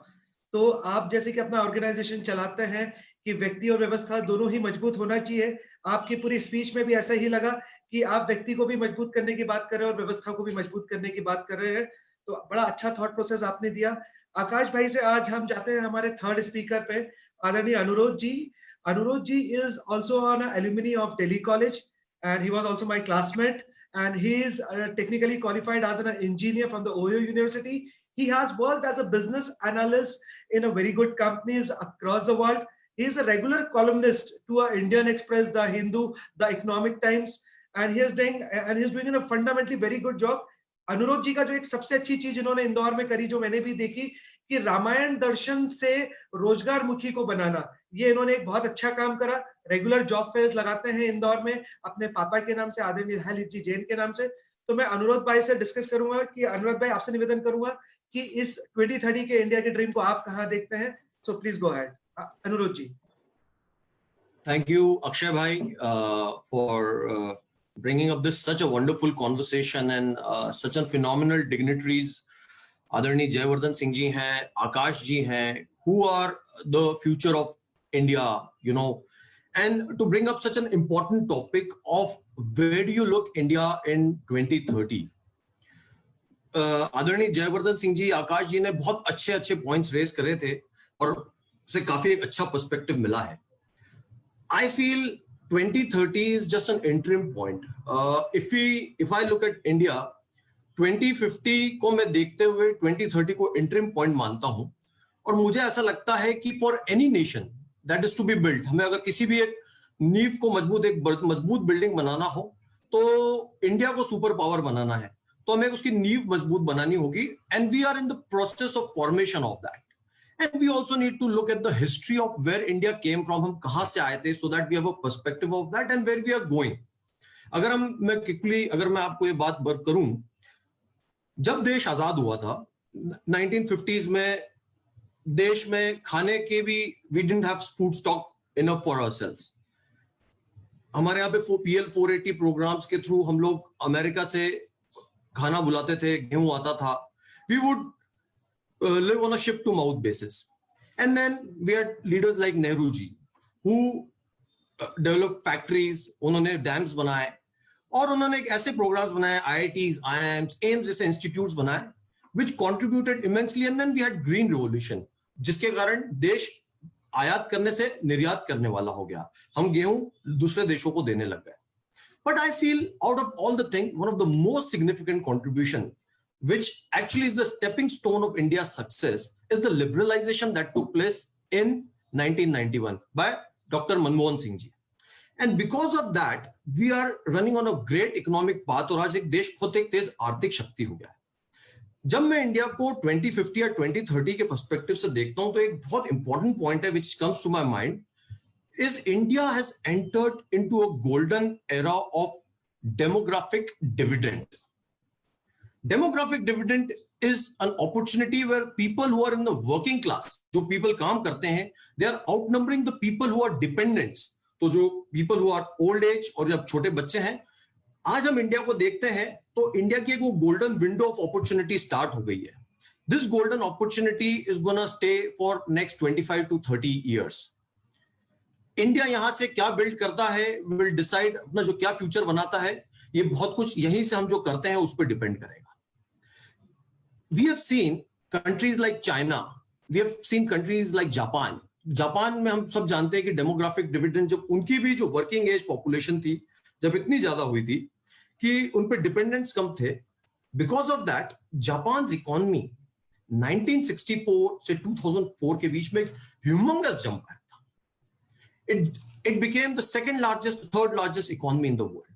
[SPEAKER 2] तो आप जैसे कि अपना ऑर्गेनाइजेशन चलाते हैं कि व्यक्ति और व्यवस्था दोनों ही मजबूत होना चाहिए। आपकी पूरी स्पीच में भी ऐसा ही लगा कि आप व्यक्ति को भी मजबूत करने की बात कर रहे हैं और व्यवस्था को भी मजबूत करने की बात कर रहे हैं। तो बड़ा अच्छा थॉट प्रोसेस आपने दिया। आकाश भाई से आज हम जाते हैं हमारे थर्ड स्पीकर पे, आदरणीय अनुरोध जी। अनुरोध जी is also an alumni of Delhi College and he was also my classmate, and he is technically qualified as an engineer from the Ohio University. He has worked as a business analyst in a very good companies across the world. He is a regular columnist to Indian Express, The Hindu, The Economic Times, and he is doing a fundamentally very good job. अनुरोध जी का जो एक सबसे अच्छी चीज इन्होंने इंदौर में करी, जो मैंने भी देखी, कि रामायण दर्शन से रोजगार मुखी को बनाना, ये इन्होंने एक बहुत अच्छा काम करा। रेगुलर जॉब फेयर्स लगाते हैं इंदौर में अपने पापा के नाम से, आदरणीय निहाल जी जैन के नाम से। तो मैं अनुरोध भाई से डिस्कस करूंगा कि अनुरोध भाई, आपसे निवेदन करूंगा कि इस 2030 के इंडिया के ड्रीम को आप कहां देखते हैं। सो प्लीज गो अहेड अनुरोध ji.
[SPEAKER 9] Thank you, Akshay bhai, for bringing up this such a wonderful conversation, and such a phenomenal dignitaries. Adarni Jayawardhan Singh ji hain, Akash ji hain, who are the future of India, you know, and to bring up such an important topic of where do you look India in 2030. आदरणीय जयवर्धन सिंह जी, आकाश जी ने बहुत अच्छे पॉइंट्स रेज करे थे और उससे काफी एक अच्छा पर्सपेक्टिव मिला है। I feel 2030 is just an interim point. If I look at India, 2050 को मैं देखते हुए 2030 को interim point मानता हूं, और मुझे ऐसा लगता है कि for any nation that is to be built, हमें अगर किसी भी एक नींव को मजबूत बिल्डिंग बनाना हो, तो इंडिया को सुपर पावर बनाना है, तो हमें उसकी नींव मजबूत बनानी होगी, and we are in the process of formation of that. And we also need to look at the history of where India came from, हम कहां से आए थे, so that we have a perspective of that and where we are going. अगर मैं आपको ये बात करूं, जब देश आजाद हुआ था 1950s में, देश में खाने के भी we didn't have food stock enough for ourselves. हमारे यहाँ पे PL 480 प्रोग्राम्स के थ्रू हम लोग अमेरिका से खाना बुलाते थे, गेहूं आता था. We would live on a ship to mouth basis. And then we had leaders like Nehru ji who developed factories, उन्होंने डैम्स बनाए और उन्होंने एक ऐसे प्रोग्राम्स बनाए, IITs, IIMs, AIMS जैसे इंस्टीट्यूट्स बनाए, which contributed immensely. And then we had green revolution, जिसके कारण देश आयात करने से निर्यात करने वाला हो गया, हम गेहूं दूसरे देशों को देने लग गए. But I feel out of all the things, one of the most significant contribution, which actually is the stepping stone of India's success, is the liberalization that took place in 1991 by Dr. Manmohan Singh ji. And because of that, we are running on a great economic path और आज एक देश बहुत एक तेज आर्थिक शक्ति हो गया है. जब मैं इंडिया को 2050 या 2030 के पर्सपेक्टिव से देखता हूं, तो एक बहुत इंपॉर्टेंट पॉइंट है which comes to my mind is India has entered into a golden era of demographic dividend. Demographic dividend is an opportunity where people who are in the working class, जो people काम करते हैं, they are outnumbering the people who are dependents. तो जो people who are old age और जब छोटे बच्चे हैं, आज हम इंडिया को देखते हैं तो इंडिया की एक वो golden window of opportunity start हो गई है. This golden opportunity is gonna stay for next 25 to 30 years. India यहां से क्या बिल्ड करता है, will decide अपना जो क्या फ्यूचर बनाता है, ये बहुत कुछ यहीं से हम जो करते हैं उस पर डिपेंड करेगा. We have seen countries like China, we have seen countries like Japan. Japan में हम सब जानते हैं कि डेमोग्राफिक डिविडेंड, जब उनकी भी जो वर्किंग एज पॉपुलेशन थी, जब इतनी ज्यादा हुई थी कि उन पे डिपेंडेंट्स कम थे, because of that Japan economy 1964 से 2004 के बीच में एक ह्यूमंगस जंप आया था. It became the second largest, third largest economy in the world.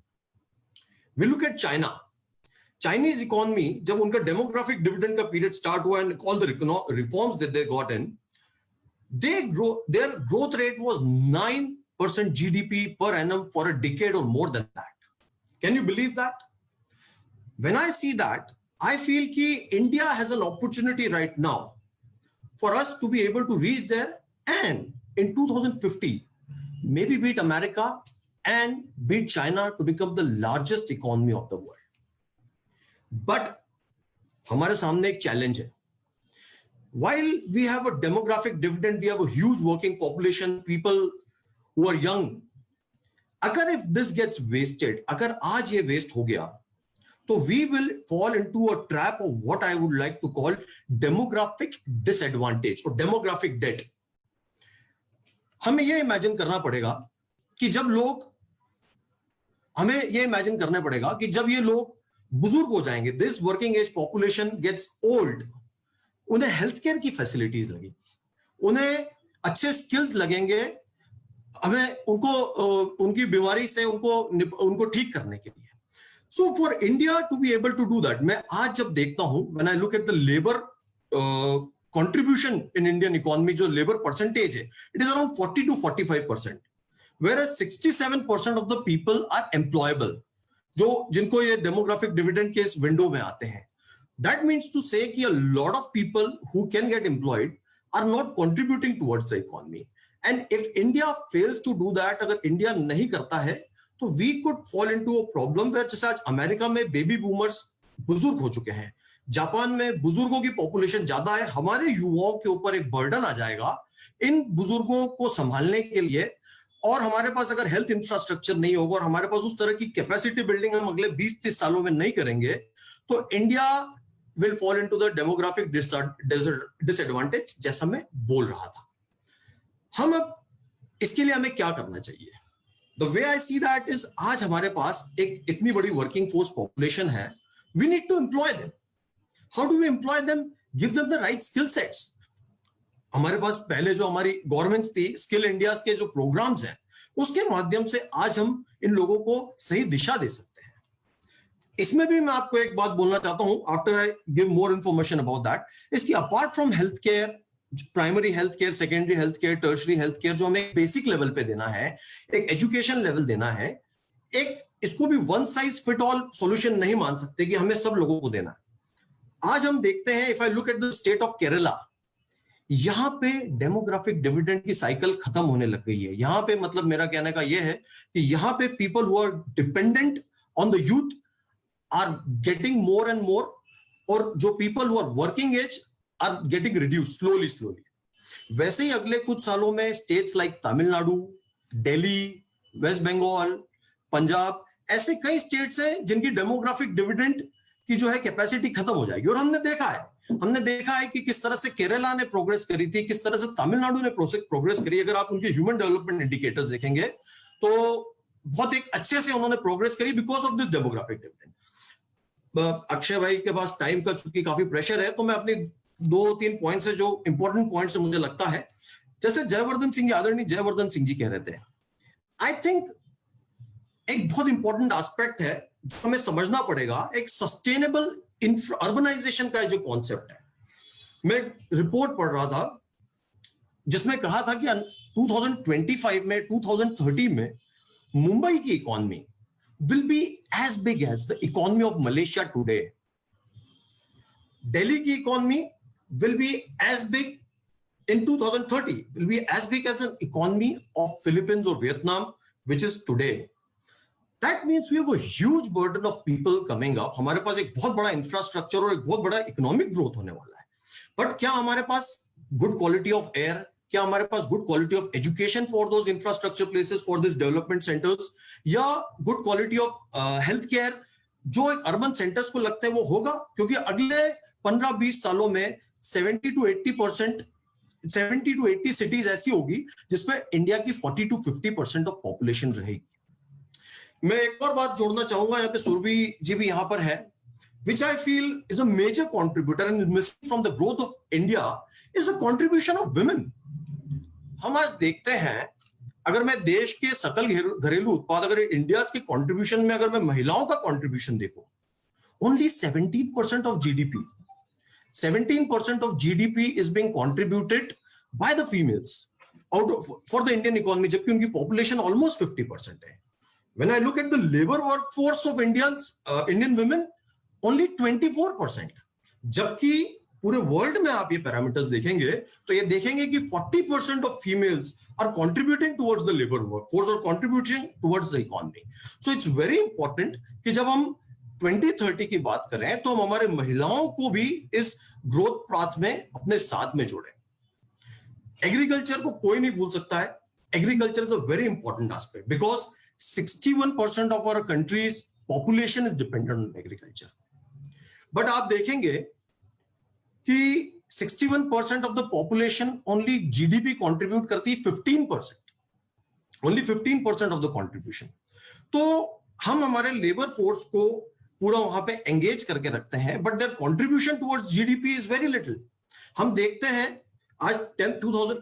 [SPEAKER 9] We look at China. Chinese economy, जब उनका demographic dividend का period start हुआ and all the reforms that they got in, their growth rate was 9% GDP per annum for a decade or more than that. Can you believe that? When I see that, I feel कि India has an opportunity right now for us to be able to reach there and in 2050 maybe beat America and beat China to become the largest economy of the world. But हमारे सामने एक challenge है. While we have a demographic dividend, we have a huge working population, people who are young. अगर if this gets wasted, अगर आज ये waste हो गया, तो we will fall into a trap of what I would like to call demographic disadvantage or demographic debt. हमें ये इमेजिन करना पड़ेगा कि जब ये लोग बुजुर्ग हो जाएंगे, this working age population gets old, उन्हें हेल्थ केयर की फैसिलिटीज लगेगी, उन्हें अच्छे स्किल्स लगेंगे, हमें उनकी बीमारी से उनको ठीक करने के लिए. So for India to be able to do that, मैं आज जब देखता हूं, when I look at the labor contribution in Indian economy, जो labor percentage है, it is around 40 to 45%, whereas 67% of the people are employable, जिनको ये demographic dividend के इस window में आते हैं. That means to say कि a lot of people who can get employed are not contributing towards the economy. And if India fails to do that, अगर India नहीं करता है, तो we could fall into a problem where जैसे आज अमेरिका में बेबी बूमर्स बुजुर्ग हो चुके हैं, जापान में बुजुर्गों की पॉपुलेशन ज्यादा है, हमारे युवाओं के ऊपर एक बर्डन आ जाएगा इन बुजुर्गों को संभालने के लिए, और हमारे पास अगर हेल्थ इंफ्रास्ट्रक्चर नहीं होगा और हमारे पास उस तरह की कैपेसिटी बिल्डिंग हम अगले 20-30 सालों में नहीं करेंगे, तो India will fall into the demographic disadvantage, जैसा मैं बोल रहा था. हम अब इसके लिए हमें क्या करना चाहिए? The way I see that is, आज हमारे पास एक इतनी बड़ी वर्किंग फोर्स पॉपुलेशन है, we need to employ them. How do we employ them? Give them the right skill sets. हमारे पास पहले जो हमारी गवर्नमेंट थी, स्किल इंडिया के जो प्रोग्राम्स हैं, उसके माध्यम से आज हम इन लोगों को सही दिशा दे सकते हैं. इसमें भी मैं आपको एक बात बोलना चाहता हूं, after I give more information about that, इसकी apart from health care, primary health care, secondary health care, tertiary health care, जो हमें बेसिक लेवल पे देना है, एक एजुकेशन लेवल देना है, एक इसको भी one size fit all solution नहीं मान सकते कि हमें सब लोगों को देना है. आज हम देखते हैं, if I look at the state of Kerala, यहां पे डेमोग्राफिक डिविडेंड की साइकिल खत्म होने लग गई है. यहां पे मतलब मेरा कहने का यह है कि यहां पे people who are dependent on the youth are getting more and more, और जो people who are working age are getting reduced slowly. वैसे ही अगले कुछ सालों में स्टेट्स लाइक तमिलनाडु, दिल्ली, वेस्ट बंगाल, पंजाब, ऐसे कई स्टेट्स हैं जिनकी डेमोग्राफिक डिविडेंड की जो है कैपेसिटी खत्म हो जाएगी. और हमने देखा है कि किस तरह से केरला ने प्रोग्रेस करी थी, किस तरह से तमिलनाडु ने प्रोग्रेस करी. अगर आप उनके ह्यूमन डेवलपमेंट इंडिकेटर्स देखेंगे तो बहुत एक अच्छे से उन्होंने प्रोग्रेस करी because of this demographic dividend. Akshay भाई के पास टाइम का चूंकि काफी प्रेशर है, तो मैं अपनी 2-3 पॉइंट्स है जो इंपॉर्टेंट पॉइंट्स मुझे लगता है, जैसे आदरणीय जयवर्धन सिंह जी कह रहे थे, आई थिंक एक बहुत इंपॉर्टेंट एस्पेक्ट है जो हमें समझना पड़ेगा, एक सस्टेनेबल अर्बनाइजेशन का जो कॉन्सेप्ट है. मैं रिपोर्ट पढ़ रहा था जिसमें कहा था कि 2025 में 2030 में मुंबई की economy will be as big as the economy of Malaysia today. Delhi की economy will be as big in 2030, will be as big as an economy of Philippines or Vietnam, which is today. That means we have a huge burden of people coming up. हमारे पास एक बहुत बड़ा इंफ्रास्ट्रक्चर और एक बहुत बड़ा इकोनॉमिक ग्रोथ होने वाला है. बट क्या हमारे पास गुड क्वालिटी ऑफ एयर, क्या हमारे पास good quality of education for those infrastructure places, for this development centres, या good quality of health care जो एक अर्बन सेंटर्स को लगता है वो होगा? क्योंकि अगले 15-20 सालों में 70 to 80 सिटीज ऐसी होगी जिसमें इंडिया की 40 to 50% ऑफ पॉपुलेशन रहेगी. मैं एक और बात जोड़ना चाहूंगा, यहाँ पे सुरभि जी भी यहाँ पर है, which I feel is a major contributor and is missing from the growth of India, is the contribution of women. हम आज देखते हैं, अगर मैं देश के सकल घरेलू उत्पाद, अगर इंडिया के कंट्रीब्यूशन में अगर मैं महिलाओं का कंट्रीब्यूशन देखूं, only 17% of GDP, 17% of GDP is being contributed by the females out of, for the Indian economy, जबकि उनकी population almost 50% है. When I look at the labor workforce of Indian women, only 24%. जबकि पूरे वर्ल्ड में आप ये पैरामीटर्स देखेंगे तो ये देखेंगे कि 40% of females are contributing towards the labor workforce or contributing towards the economy. So it's very important कि जब हम 2030 की बात करें तो हम हमारे महिलाओं को भी इस ग्रोथ पाथ में अपने साथ में जोड़ें. एग्रीकल्चर को कोई नहीं भूल सकता है. Agriculture is a very important aspect because 61% of our country's population is dependent on agriculture. But आप देखेंगे कि 61% of the population only GDP contribute करती है 15%, ओनली 15% ऑफ द कंट्रीब्यूशन. तो हम हमारे लेबर फोर्स को पूरा वहां पे एंगेज करके रखते हैं, but there contribution towards GDP is very little. हम देखते हैं आज 2000,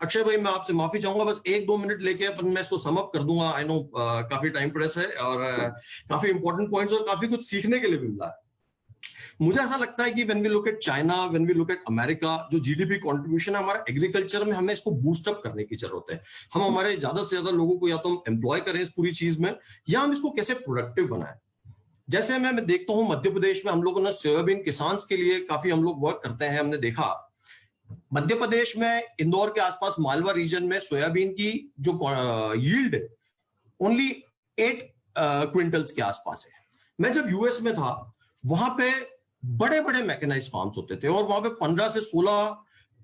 [SPEAKER 9] अक्षय भाई मैं आपसे माफी चाहूंगा, बस 1-2 मिनट लेके अपन मैं इसको सम अप कर दूंगा. आई नो काफी टाइम प्रेस है और काफी इंपॉर्टेंट पॉइंट्स और काफी कुछ सीखने के लिए भी मिला है. मुझे ऐसा लगता है कि when we look at China, when we look at America, जो जीडीपी कंट्रीब्यूशन है हमारा एग्रीकल्चर में, हमें इसको बूस्ट अप करने की जरूरत है. हम हमारे ज्यादा से ज्यादा लोगों को या तो हम एम्प्लॉय करें इस पूरी चीज में, या हम इसको कैसे प्रोडक्टिव बनाएं. जैसे मैं देखता हूं मध्य प्रदेश में हम लोगों ने सोयाबीन किसान के लिए काफी हम लोग वर्क करते हैं. हमने देखा मध्य प्रदेश में इंदौर के आसपास मालवा रीजन में सोयाबीन की जो यील्ड है ओनली 8 क्विंटल्स के आसपास है. मैं जब यूएस में था वहां पे बड़े बड़े मैकेनाइज फार्म्स होते थे और वहां पे 15 से 16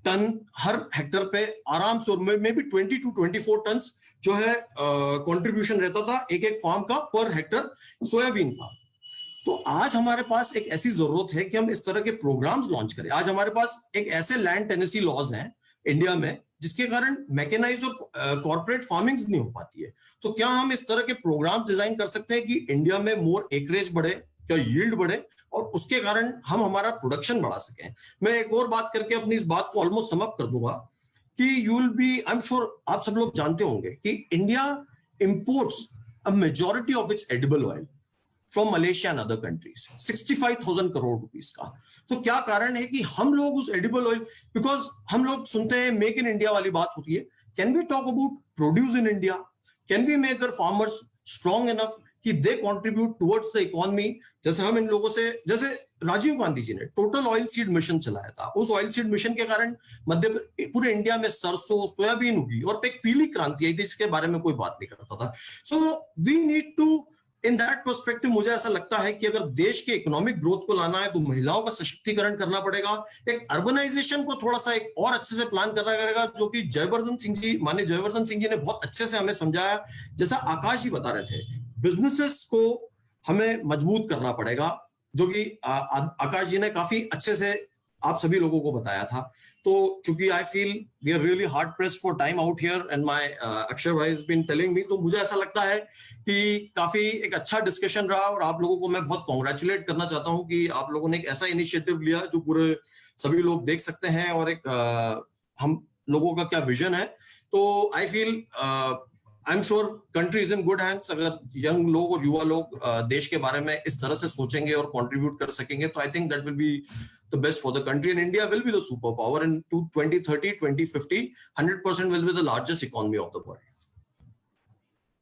[SPEAKER 9] टन हर हेक्टर पे आराम से, और मे बी 20 to 24 टन जो है कंट्रीब्यूशन रहता था एक एक फार्म का पर हेक्टर सोयाबीन का. तो आज हमारे पास एक ऐसी जरूरत है कि हम इस तरह के प्रोग्राम्स लॉन्च करें. आज हमारे पास एक ऐसे लैंड टेनेसी लॉज हैं इंडिया में जिसके कारण मैकेनाइज और कॉर्पोरेट फार्मिंग नहीं हो पाती है. तो क्या हम इस तरह के प्रोग्राम्स डिजाइन कर सकते हैं कि इंडिया में मोर एकरेज बढ़े, क्या यील्ड बढ़े और उसके कारण हम हमारा प्रोडक्शन बढ़ा सकें. मैं एक और बात करके अपनी इस बात को ऑलमोस्ट सम अप कर दूंगा कि you will be, I am sure आप सब लोग जानते होंगे कि India imports a majority of its edible oil from Malaysia and other countries, 65,000 crore rupees का. तो क्या कारण है कि हम लोग उस एडिबल ऑयल, बिकॉज हम लोग सुनते हैं मेक इन इंडिया वाली बात होती है, can we talk about produce in India, can we make our farmers strong enough कि they contribute towards the economy. जैसे हम इन लोगों से, जैसे राजीव गांधी जी ने टोटल ऑयल सीड मिशन चलाया था, उस ऑयल सीड मिशन के कारण पूरे इंडिया में सरसों सोयाबीन उगी और एक पीली क्रांति आई थी जिसके बारे में कोई बात नहीं करता था. So we need to, in that perspective मुझे ऐसा लगता है कि अगर देश के इकोनॉमिक ग्रोथ को लाना है तो महिलाओं का सशक्तिकरण करना पड़ेगा. एक अर्बनाइजेशन को थोड़ा सा एक और अच्छे से प्लान करना पड़ेगा, जो कि माननीय जयवर्धन सिंह जी ने बहुत अच्छे से हमें समझाया. जैसा आकाश जी बता रहे थे, बिजनेसेस को हमें मजबूत करना पड़ेगा, जो कि आकाश जी ने काफी अच्छे से आप सभी लोगों को बताया था. तो चूंकि I feel we are really hard pressed for time out here and my Akshay भाई हैज बीन टेलिंग मी, तो मुझे ऐसा लगता है कि काफी एक अच्छा डिस्कशन रहा और आप लोगों को मैं बहुत कॉन्ग्रेचुलेट करना चाहता हूं कि आप लोगों ने एक ऐसा इनिशिएटिव लिया जो पूरे सभी लोग देख सकते हैं और एक हम लोगों का क्या विजन है. तो I feel I am sure country is in good hands. अगर यंग लोग और युवा लोग देश के बारे में इस तरह से सोचेंगे और कंट्रीब्यूट कर सकेंगे तो I think that will be the best for the country, and India will be the superpower in 2030, 2050. 100% will be the largest economy of the world.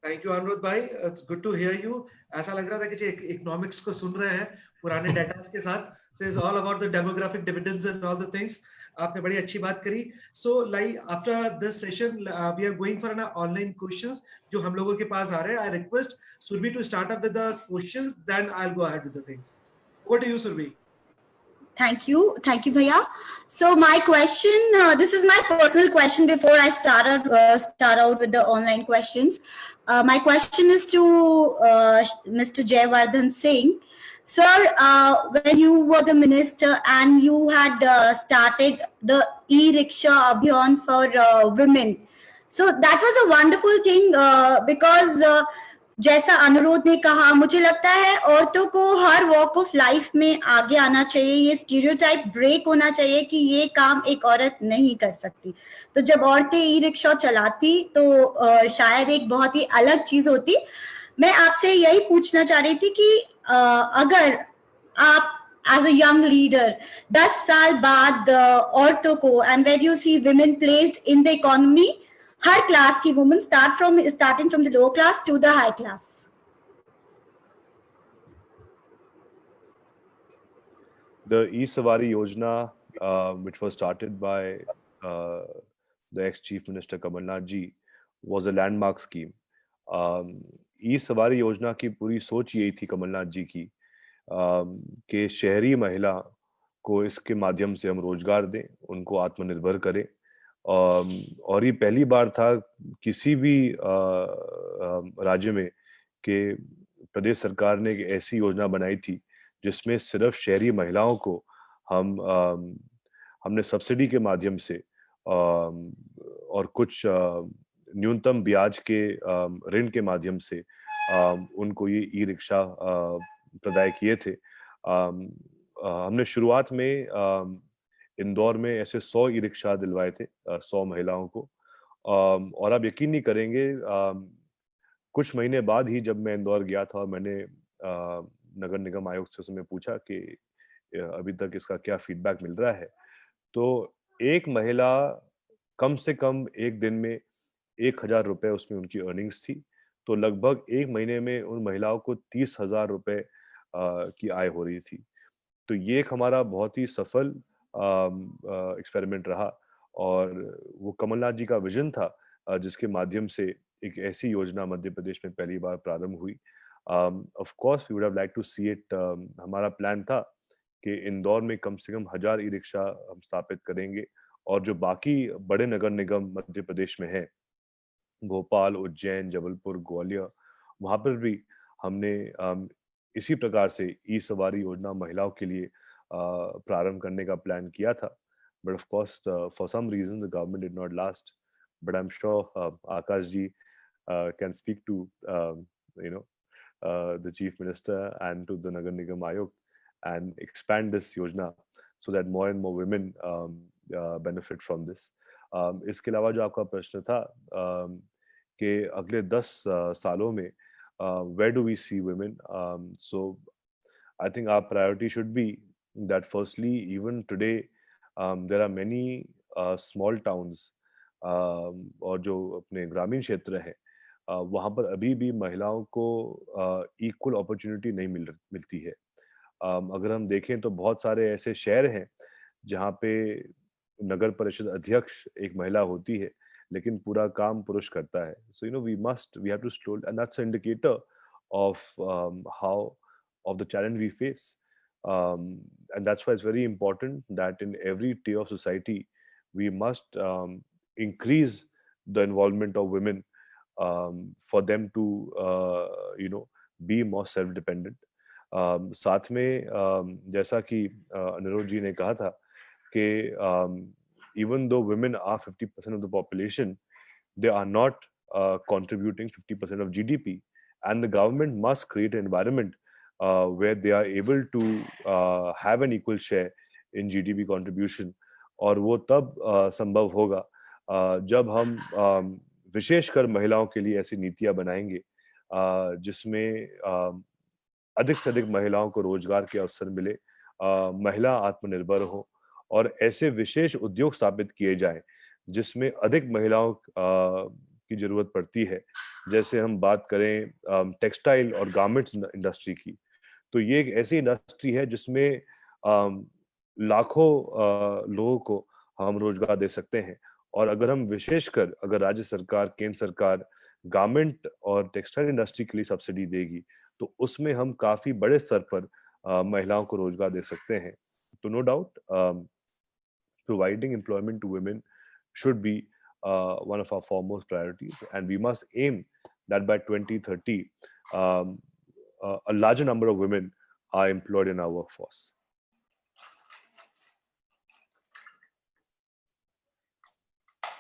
[SPEAKER 2] Thank you Anirudh bhai, it's good to hear you. ऐसा लग रहा था कि इकोनॉमिक्स को सुन रहे हैं पुराने डेटा के साथ. So it's all about the demographic dividends and all the things. आपने बड़ी अच्छी बात करी. So like after this session we are going for an online questions जो हम लोगों के पास आ रहे हैं. I request Surbi to start up with the questions, then I'll go ahead with the things. Over to you Surbi.
[SPEAKER 1] Thank you, Bhaiya. So my question, this is my personal question before I start out with the online questions. My question is to Mr. Jayavardhan Singh. Sir, when you were the minister and you had started the e-rickshaw abhiyan for women, so that was a wonderful thing because जैसा अनुरोध ने कहा, मुझे लगता है औरतों को हर वॉक ऑफ लाइफ में आगे आना चाहिए। ये स्टीरियोटाइप ब्रेक होना चाहिए कि ये काम एक औरत नहीं कर सकती। तो जब औरतें ई रिक्शा चलाती तो शायद एक बहुत ही अलग चीज होती। मैं आपसे यही पूछना चाह रही थी कि अगर आप एज अ यंग लीडर 10 साल बाद औरतों को, and where you see women placed in the economy, हर क्लास की women starting from the lower class to the high class.
[SPEAKER 7] The e-Sawari Yojana, which was started by the ex-Chief Minister Kamal Nath ji, was a landmark scheme. e-Sawari योजना की पूरी सोच यही थी कमलनाथ जी की कि शहरी महिला को इसके माध्यम से हम रोजगार दें, उनको आत्मनिर्भर करें। और ये पहली बार था किसी भी राज्य में कि प्रदेश सरकार ने एक ऐसी योजना बनाई थी जिसमें सिर्फ शहरी महिलाओं को हमने सब्सिडी के माध्यम से और कुछ न्यूनतम ब्याज के ऋण के माध्यम से उनको ये ई रिक्शा प्रदाय किए थे। हमने शुरुआत में इंदौर में ऐसे 100 ई रिक्शा दिलवाए थे 100 महिलाओं को। और आप यकीन नहीं करेंगे, कुछ महीने बाद ही जब मैं इंदौर गया था और मैंने नगर निगम आयुक्त से उसमें पूछा कि अभी तक इसका क्या फीडबैक मिल रहा है, तो एक महिला कम से कम एक दिन में 1,000 रुपए उसमें उनकी अर्निंग्स थी। तो लगभग एक महीने में उन महिलाओं को 30,000 रुपए की आय हो रही थी। तो ये एक हमारा बहुत ही सफल एक्सपेरिमेंट रहा और वो कमलनाथ जी का विजन था जिसके माध्यम से एक ऐसी योजना मध्य प्रदेश में पहली बार प्रारंभ हुई। Of course we would have like to see it. हमारा प्लान था कि इंदौर में कम से कम 1000 ई रिक्शा हम स्थापित करेंगे और जो बाकी बड़े नगर निगम मध्य प्रदेश में है, भोपाल, उज्जैन, जबलपुर, ग्वालियर, वहां पर भी हमने इसी प्रकार से ई सवारी योजना महिलाओं के लिए प्रारंभ करने का प्लान किया था। But of course for some reason the government did not last, but I am sure Akash ji can speak to you know the chief minister and to the Nagar Nigam Ayukt and expand this yojana so that more and more women benefit from this. इसके अलावा जो आपका प्रश्न था कि अगले 10 सालों में where do we see women, so I think our priority should be that firstly even today there are many small towns और जो अपने ग्रामीण क्षेत्र है वहाँ पर अभी भी महिलाओं को इक्वल अपॉर्चुनिटी नहीं मिलती है। अगर हम देखें तो बहुत सारे ऐसे शहर हैं जहाँ पे नगर परिषद अध्यक्ष एक महिला होती है लेकिन पूरा काम पुरुष करता है। So we have to slow, and that's an indicator of how of the challenge we face, and that's why it's very important that in every tier of society we must increase the involvement of women for them to be more self-dependent. साथ में जैसा कि अनुरोध जी ने कहा था कि even though women are 50% of the population, they are not contributing 50% of GDP, and the government must create an environment where they are able to have an equal share in GDP contribution. और वो तब संभव होगा जब हम विशेषकर महिलाओं के लिए ऐसी नीतियां बनाएंगे जिसमें अधिक से अधिक महिलाओं को रोजगार के अवसर मिले, महिला आत्मनिर्भर हो और ऐसे विशेष उद्योग स्थापित किए जाएं जिसमें अधिक महिलाओं की जरूरत पड़ती है। जैसे हम बात करें टेक्सटाइल और गारमेंट्स इंडस्ट्री की, तो ये एक ऐसी इंडस्ट्री है जिसमें लाखों लोगों को हम रोजगार दे सकते हैं। और अगर हम विशेषकर अगर राज्य सरकार, केंद्र सरकार गारमेंट और टेक्सटाइल इंडस्ट्री के लिए सब्सिडी देगी तो उसमें हम काफी बड़े स्तर पर महिलाओं को रोजगार दे सकते हैं। तो no doubt providing employment to women should be one of our foremost priorities, and we must aim that by 2030 a larger number of women are employed in our workforce.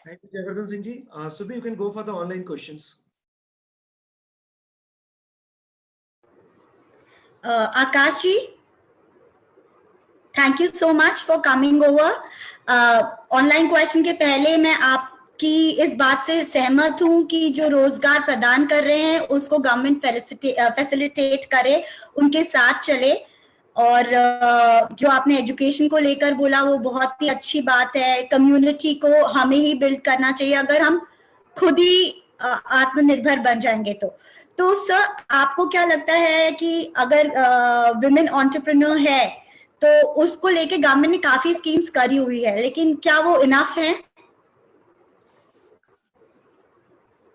[SPEAKER 2] Thank you, Jayavardhan Singh ji. Subhi, you can go for the online questions.
[SPEAKER 1] Akash ji, thank you so much for coming over. Online question के पहले मैं आपकी इस बात से सहमत हूं कि जो रोजगार प्रदान कर रहे हैं उसको गवर्नमेंट फैसिलिटेट करे, उनके साथ चले। और जो आपने एजुकेशन को लेकर बोला वो बहुत ही अच्छी बात है। कम्युनिटी को हमें ही बिल्ड करना चाहिए अगर हम खुद ही आत्मनिर्भर बन जाएंगे तो सर आपको क्या लगता है कि अगर विमेन एंटरप्रेन्योर है तो उसको लेके गवर्नमेंट ने काफी स्कीम्स करी हुई है, लेकिन क्या वो इनफ है?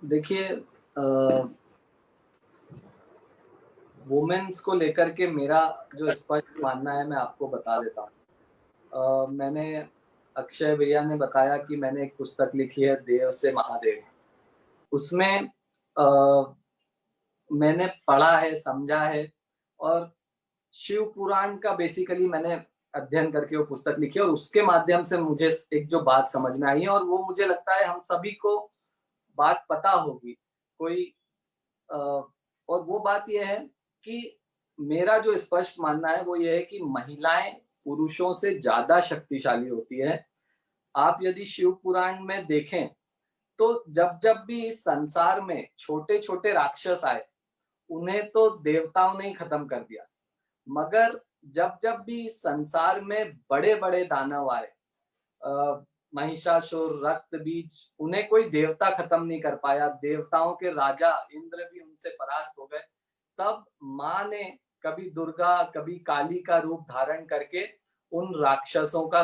[SPEAKER 8] देखिए, वुमेन्स को लेकर के मेरा जो स्पष्ट मानना है मैं आपको बता देता हूँ। मैंने अक्षय भैया ने बताया कि मैंने एक पुस्तक लिखी है देव से महादेव। उसमें मैंने पढ़ा है, समझा है और शिव पुराण का बेसिकली मैंने अध्ययन करके वो पुस्तक लिखी है और उसके माध्यम से मुझे एक जो बात समझ में आई है और वो मुझे लगता है हम सभी को बात पता होगी कोई और वो बात ये है कि मेरा जो स्पष्ट मानना है वो ये है कि महिलाएं पुरुषों से ज्यादा शक्तिशाली होती है। आप यदि शिव पुराण में देखें तो जब जब भी इस संसार में छोटे छोटे राक्षस आए उन्हें तो देवताओं ने ही खत्म कर दिया, मगर जब जब भी संसार में बड़े बड़े दानव आए, महिषासुर, रक्त बीज, उन्हें कोई देवता खत्म नहीं कर पाया। देवताओं के राजा इंद्र भी उनसे परास्त हो गए। तब माँ ने कभी दुर्गा कभी काली का रूप धारण करके उन राक्षसों का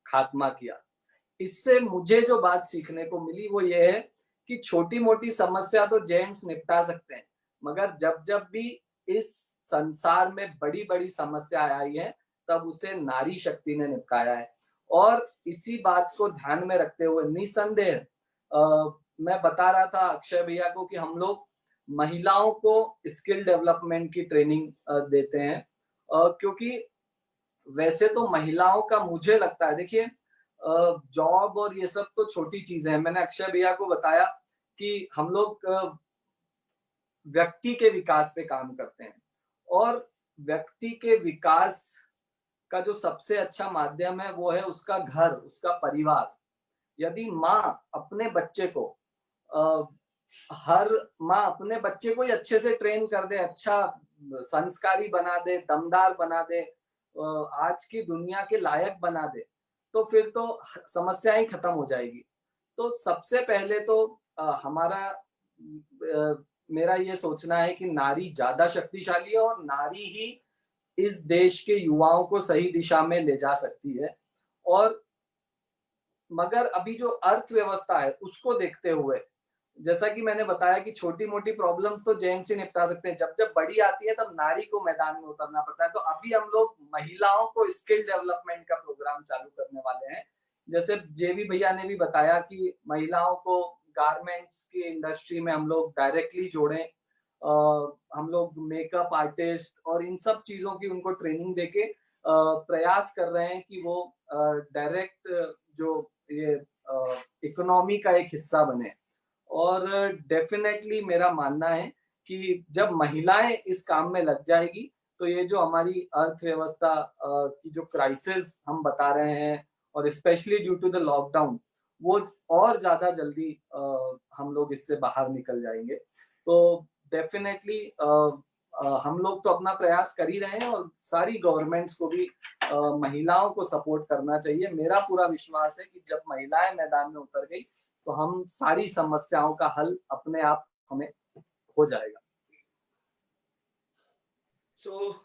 [SPEAKER 8] खात्मा किया। इससे मुझे जो बात सीखने को मिली वो ये है कि छोटी मोटी समस्या तो जेंट्स निपटा सकते हैं, मगर जब जब भी इस संसार में बड़ी बड़ी समस्या आई है तब उसे नारी शक्ति ने निपटाया है। और इसी बात को ध्यान में रखते हुए निसंदेह मैं बता रहा था अक्षय भैया को कि हम लोग महिलाओं को स्किल डेवलपमेंट की ट्रेनिंग देते हैं, क्योंकि वैसे तो महिलाओं का मुझे लगता है, देखिए जॉब और ये सब तो छोटी चीजें हैं। मैंने अक्षय भैया को बताया कि हम लोग व्यक्ति के विकास पे काम करते हैं और व्यक्ति के विकास का जो सबसे अच्छा माध्यम है वो है उसका घर, उसका परिवार। यदि माँ अपने बच्चे को हर माँ अपने बच्चे को ही अच्छे से ट्रेन कर दे, अच्छा संस्कारी बना दे, दमदार बना दे, आज की दुनिया के लायक बना दे, तो फिर तो समस्या ही खत्म हो जाएगी। तो सबसे पहले तो हमारा मेरा ये सोचना है कि नारी ज्यादा शक्तिशाली है और नारी ही इस देश के युवाओं को सही दिशा में ले जा सकती है। और मगर अभी जो अर्थव्यवस्था है उसको देखते हुए, जैसा कि मैंने बताया कि छोटी मोटी प्रॉब्लम तो जेंट्स ही निपटा सकते हैं, जब जब बड़ी आती है तब नारी को मैदान में उतरना पड़ता है। तो अभी हम लोग महिलाओं को स्किल डेवलपमेंट का प्रोग्राम चालू करने वाले हैं। जैसे जेवी भैया ने भी बताया कि महिलाओं को गारमेंट्स की इंडस्ट्री में हम लोग डायरेक्टली जोड़ें, हम लोग मेकअप आर्टिस्ट और इन सब चीजों की उनको ट्रेनिंग देके प्रयास कर रहे हैं कि वो डायरेक्ट जो ये इकोनॉमी का एक हिस्सा बने। और डेफिनेटली मेरा मानना है कि जब महिलाएं इस काम में लग जाएगी तो ये जो हमारी अर्थव्यवस्था की जो क्राइसिस हम बता रहे हैं और specially due to the lockdown, वो और ज्यादा जल्दी हम लोग इससे बाहर निकल जाएंगे। तो डेफिनेटली हम लोग तो अपना प्रयास कर ही रहे हैं और सारी गवर्नमेंट्स को भी महिलाओं को सपोर्ट करना चाहिए। मेरा पूरा विश्वास है कि जब महिलाएं मैदान में उतर गई तो हम सारी समस्याओं का हल अपने आप हमें हो जाएगा।
[SPEAKER 2] So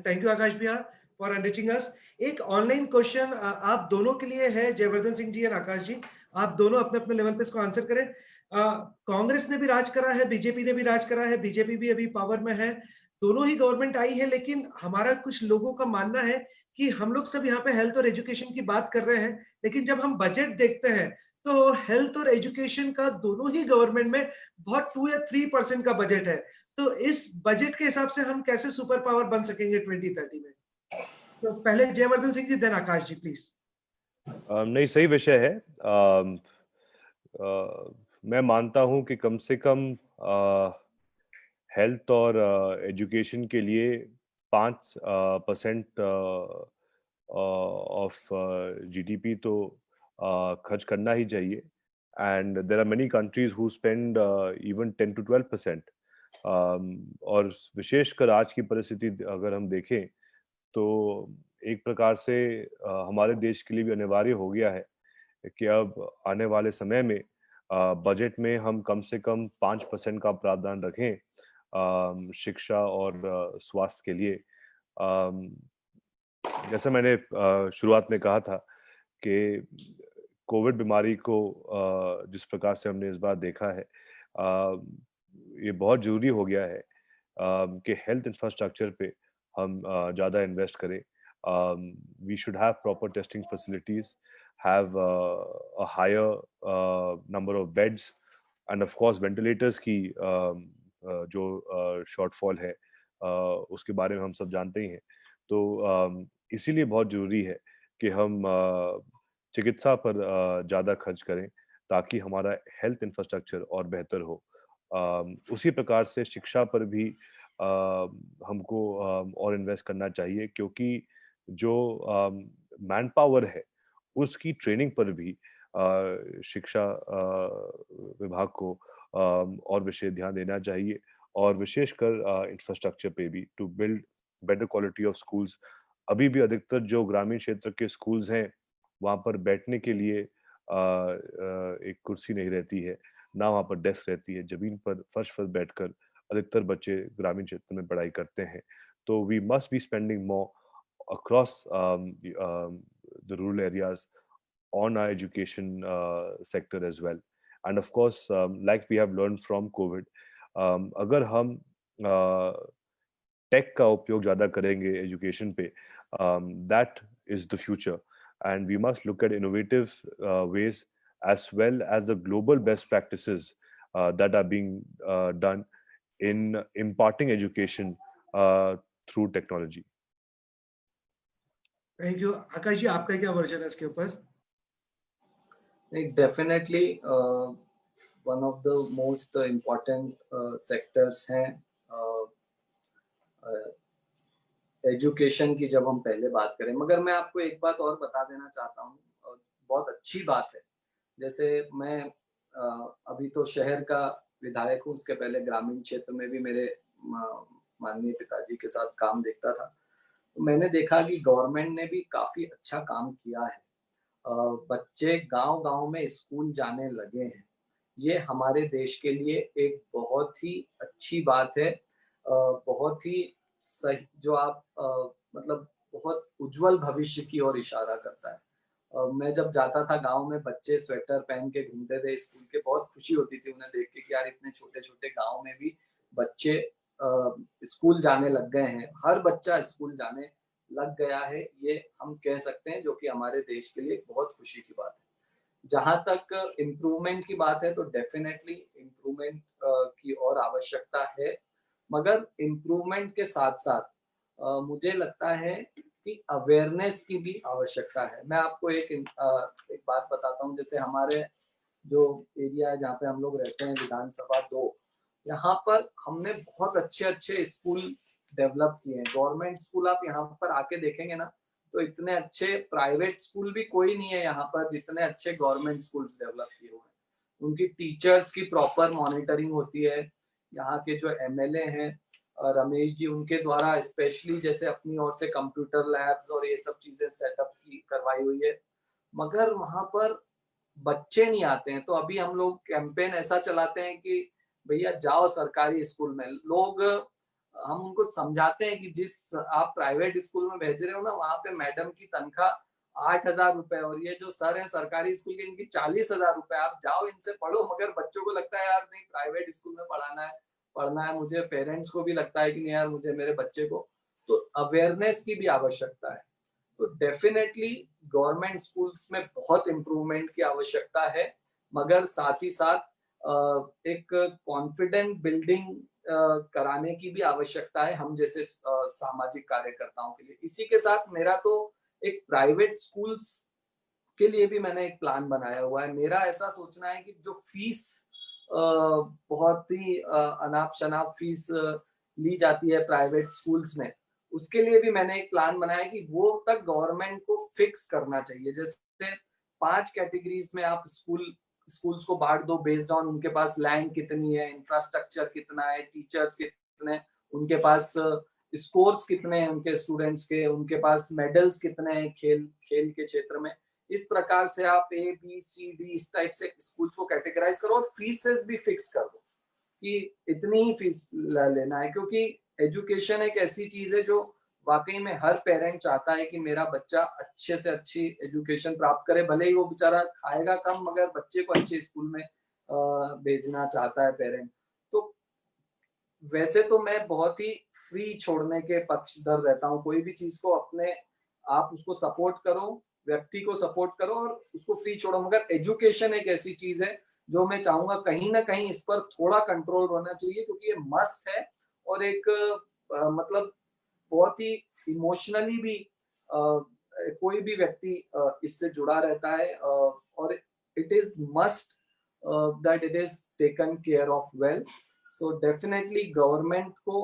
[SPEAKER 2] thank you आकाश भैया for enriching us. एक ऑनलाइन क्वेश्चन आप दोनों के लिए है, जयवर्धन सिंह जी और आकाश जी, आप दोनों अपने अपने लेवल पे इसको आंसर करें। कांग्रेस ने भी राज करा है, बीजेपी ने भी राज करा है, बीजेपी भी अभी पावर में है, दोनों ही गवर्नमेंट आई है, लेकिन हमारा कुछ लोगों का मानना है कि हम लोग सब यहाँ पे हेल्थ और एजुकेशन की बात कर रहे हैं, लेकिन जब हम बजट देखते हैं तो हेल्थ और एजुकेशन का दोनों ही गवर्नमेंट में बहुत 2 या 3% का बजट है। तो इस बजट के हिसाब से हम कैसे सुपर पावर बन सकेंगे 2030 में? तो पहले जयवर्धन सिंह जी, देन आकाश जी, प्लीज।
[SPEAKER 7] नहीं, सही विषय है। मैं मानता हूं कि कम से कम हेल्थ और एजुकेशन के लिए 5% ऑफ जीडीपी तो खर्च करना ही चाहिए. And there are many countries who spend even 10 to 12%. और विशेषकर आज की परिस्थिति अगर हम देखें तो एक प्रकार से हमारे देश के लिए भी अनिवार्य हो गया है कि अब आने वाले समय में बजट में हम कम से कम 5% का प्रावधान रखें शिक्षा और स्वास्थ्य के लिए. जैसे मैंने शुरुआत में कहा था कि कोविड बीमारी को जिस प्रकार से हमने इस बार देखा है, ये बहुत जरूरी हो गया है कि हेल्थ इंफ्रास्ट्रक्चर पे हम ज़्यादा इन्वेस्ट करें. We should have proper testing facilities, have a higher number of beds and of course ventilators की जो शॉर्टफॉल है उसके बारे में हम सब जानते ही हैं. तो इसीलिए बहुत ज़रूरी है कि हम चिकित्सा पर ज़्यादा खर्च करें ताकि हमारा हेल्थ इंफ्रास्ट्रक्चर और बेहतर हो. उसी प्रकार से शिक्षा पर भी हमको और इन्वेस्ट करना चाहिए, क्योंकि जो मैन पावर है उसकी ट्रेनिंग पर भी शिक्षा विभाग को और विशेष ध्यान देना चाहिए, और विशेषकर इंफ्रास्ट्रक्चर पे भी, to build better quality of schools. अभी भी अधिकतर जो ग्रामीण क्षेत्र के स्कूल्स हैं वहाँ पर बैठने के लिए एक कुर्सी नहीं रहती है, ना वहाँ पर डेस्क रहती है. जमीन पर फर्श पर बैठकर अधिकतर बच्चे ग्रामीण क्षेत्र में पढ़ाई करते हैं. तो we must be spending more across the rural areas on our education sector as well. And of course, like we have learned from COVID, अगर हम टेक का उपयोग ज़्यादा करेंगे एजुकेशन पे, that is the future. And we must look at innovative ways as well as the global best practices that are being done in imparting education through technology.
[SPEAKER 2] Thank you. Akash ji, आपका क्या वर्जन है इसके ऊपर?
[SPEAKER 8] Definitely one of the most important sectors हैं एजुकेशन की. जब हम पहले बात करें, मगर मैं आपको एक बात और बता देना चाहता हूँ, बहुत अच्छी बात है. जैसे मैं अभी तो शहर का विधायक हूँ, उसके पहले ग्रामीण क्षेत्र में भी मेरे माननीय पिताजी के साथ काम देखता था. मैंने देखा कि गवर्नमेंट ने भी काफी अच्छा काम किया है. बच्चे गांव-गांव में स्कूल जाने लगे हैं. ये हमारे देश के लिए एक बहुत ही अच्छी बात है. बहुत ही सही, जो आप मतलब बहुत उज्जवल भविष्य की ओर इशारा करता है. मैं जब जाता था गांव में, बच्चे स्वेटर पहन के घूमते थे स्कूल के. बहुत खुशी होती थी उन्हें देख के कि यार इतने छोटे-छोटे गांव में भी बच्चे स्कूल जाने लग गए हैं. हर बच्चा स्कूल जाने लग गया है, ये हम कह सकते हैं, जो कि हमारे देश के लिए बहुत खुशी की बात है. जहां तक इम्प्रूवमेंट की बात है, तो डेफिनेटली इम्प्रूवमेंट की और आवश्यकता है. मगर इम्प्रूवमेंट के साथ साथ मुझे लगता है कि अवेयरनेस की भी आवश्यकता है. मैं आपको एक बात बताता हूँ. जैसे हमारे जो एरिया है जहाँ पे हम लोग रहते हैं, विधानसभा 2, यहाँ पर हमने बहुत अच्छे स्कूल डेवलप किए हैं. गवर्नमेंट स्कूल आप यहाँ पर आके देखेंगे ना, तो इतने अच्छे प्राइवेट स्कूल भी कोई नहीं है यहाँ पर जितने अच्छे गवर्नमेंट स्कूल्स डेवलप किए हुए हैं. उनकी टीचर्स की प्रॉपर मॉनिटरिंग होती है. यहाँ के जो एमएलए हैं रमेश जी, उनके द्वारा स्पेशली जैसे अपनी ओर से कंप्यूटर लैब्स और ये सब चीजें सेटअप की करवाई हुई है. मगर वहां पर बच्चे नहीं आते हैं. तो अभी हम लोग कैंपेन ऐसा चलाते हैं कि भैया जाओ सरकारी स्कूल में. लोग, हम उनको समझाते हैं कि जिस आप प्राइवेट स्कूल में भेज रहे हो ना, वहां पे मैडम की तनख्वाह 8,000 रुपए, और ये जो सर हैं सरकारी स्कूल के, इनकी 40,000 रुपए. आप जाओ इनसे पढ़ो. मगर बच्चों को लगता है यार नहीं, प्राइवेट स्कूल में पढ़ना है मुझे. पेरेंट्स को भी लगता है कि नहीं यार, मुझे मेरे बच्चे को. तो अवेयरनेस की भी आवश्यकता है. तो डेफिनेटली गवर्नमेंट स्कूल्स में बहुत इम्प्रूवमेंट की आवश्यकता है, मगर साथ ही साथ एक कॉन्फिडेंट बिल्डिंग कराने की भी आवश्यकता है हम जैसे सामाजिक कार्यकर्ताओं के लिए. इसी के साथ मेरा तो एक प्राइवेट स्कूल्स के लिए भी मैंने एक प्लान बनाया हुआ है. मेरा ऐसा सोचना है कि जो फीस बहुत ही अनाप शनाप फीस ली जाती है प्राइवेट स्कूल्स में, उसके लिए भी मैंने एक प्लान बनाया कि वो तक गवर्नमेंट को फिक्स करना चाहिए। जैसे 5 कैटेगरीज में आप स्कूल्स को बांट दो बेस्ड ऑन उनके पास लैंड कितनी है, इंफ्रास्ट्रक्चर कितना है, टीचर्स कितने, उनके पास स्कोर्स कितने हैं उनके स्टूडेंट्स के, उनके पास मेडल्स कितने हैं खेल के क्षेत्र में। इस प्रकार से आप A, B, C, D इस टाइप से स्कूल्स को कैटेगराइज करो और फीसेस भी फिक्स कर दो कि इतनी ही फीस लेना है, क्योंकि एजुकेशन एक ऐसी चीज है जो वाकई में हर पेरेंट चाहता है कि मेरा बच्चा अच्छे से अच्छी एजुकेशन प्राप्त करे, भले ही वो बेचारा खाएगा कम मगर बच्चे को अच्छे स्कूल में भेजना चाहता है पेरेंट। तो वैसे तो मैं बहुत ही फ्री छोड़ने के पक्षधर रहता हूँ, कोई भी चीज को अपने आप उसको सपोर्ट करो, व्यक्ति को सपोर्ट करो और उसको फ्री छोड़ो, मगर एजुकेशन एक ऐसी चीज है जो मैं चाहूंगा कहीं ना कहीं इस पर थोड़ा कंट्रोल होना चाहिए, क्योंकि ये मस्ट है और एक मतलब बहुत ही इमोशनली भी कोई भी व्यक्ति इससे जुड़ा रहता है और it is must that it is taken care of well. So definitely government को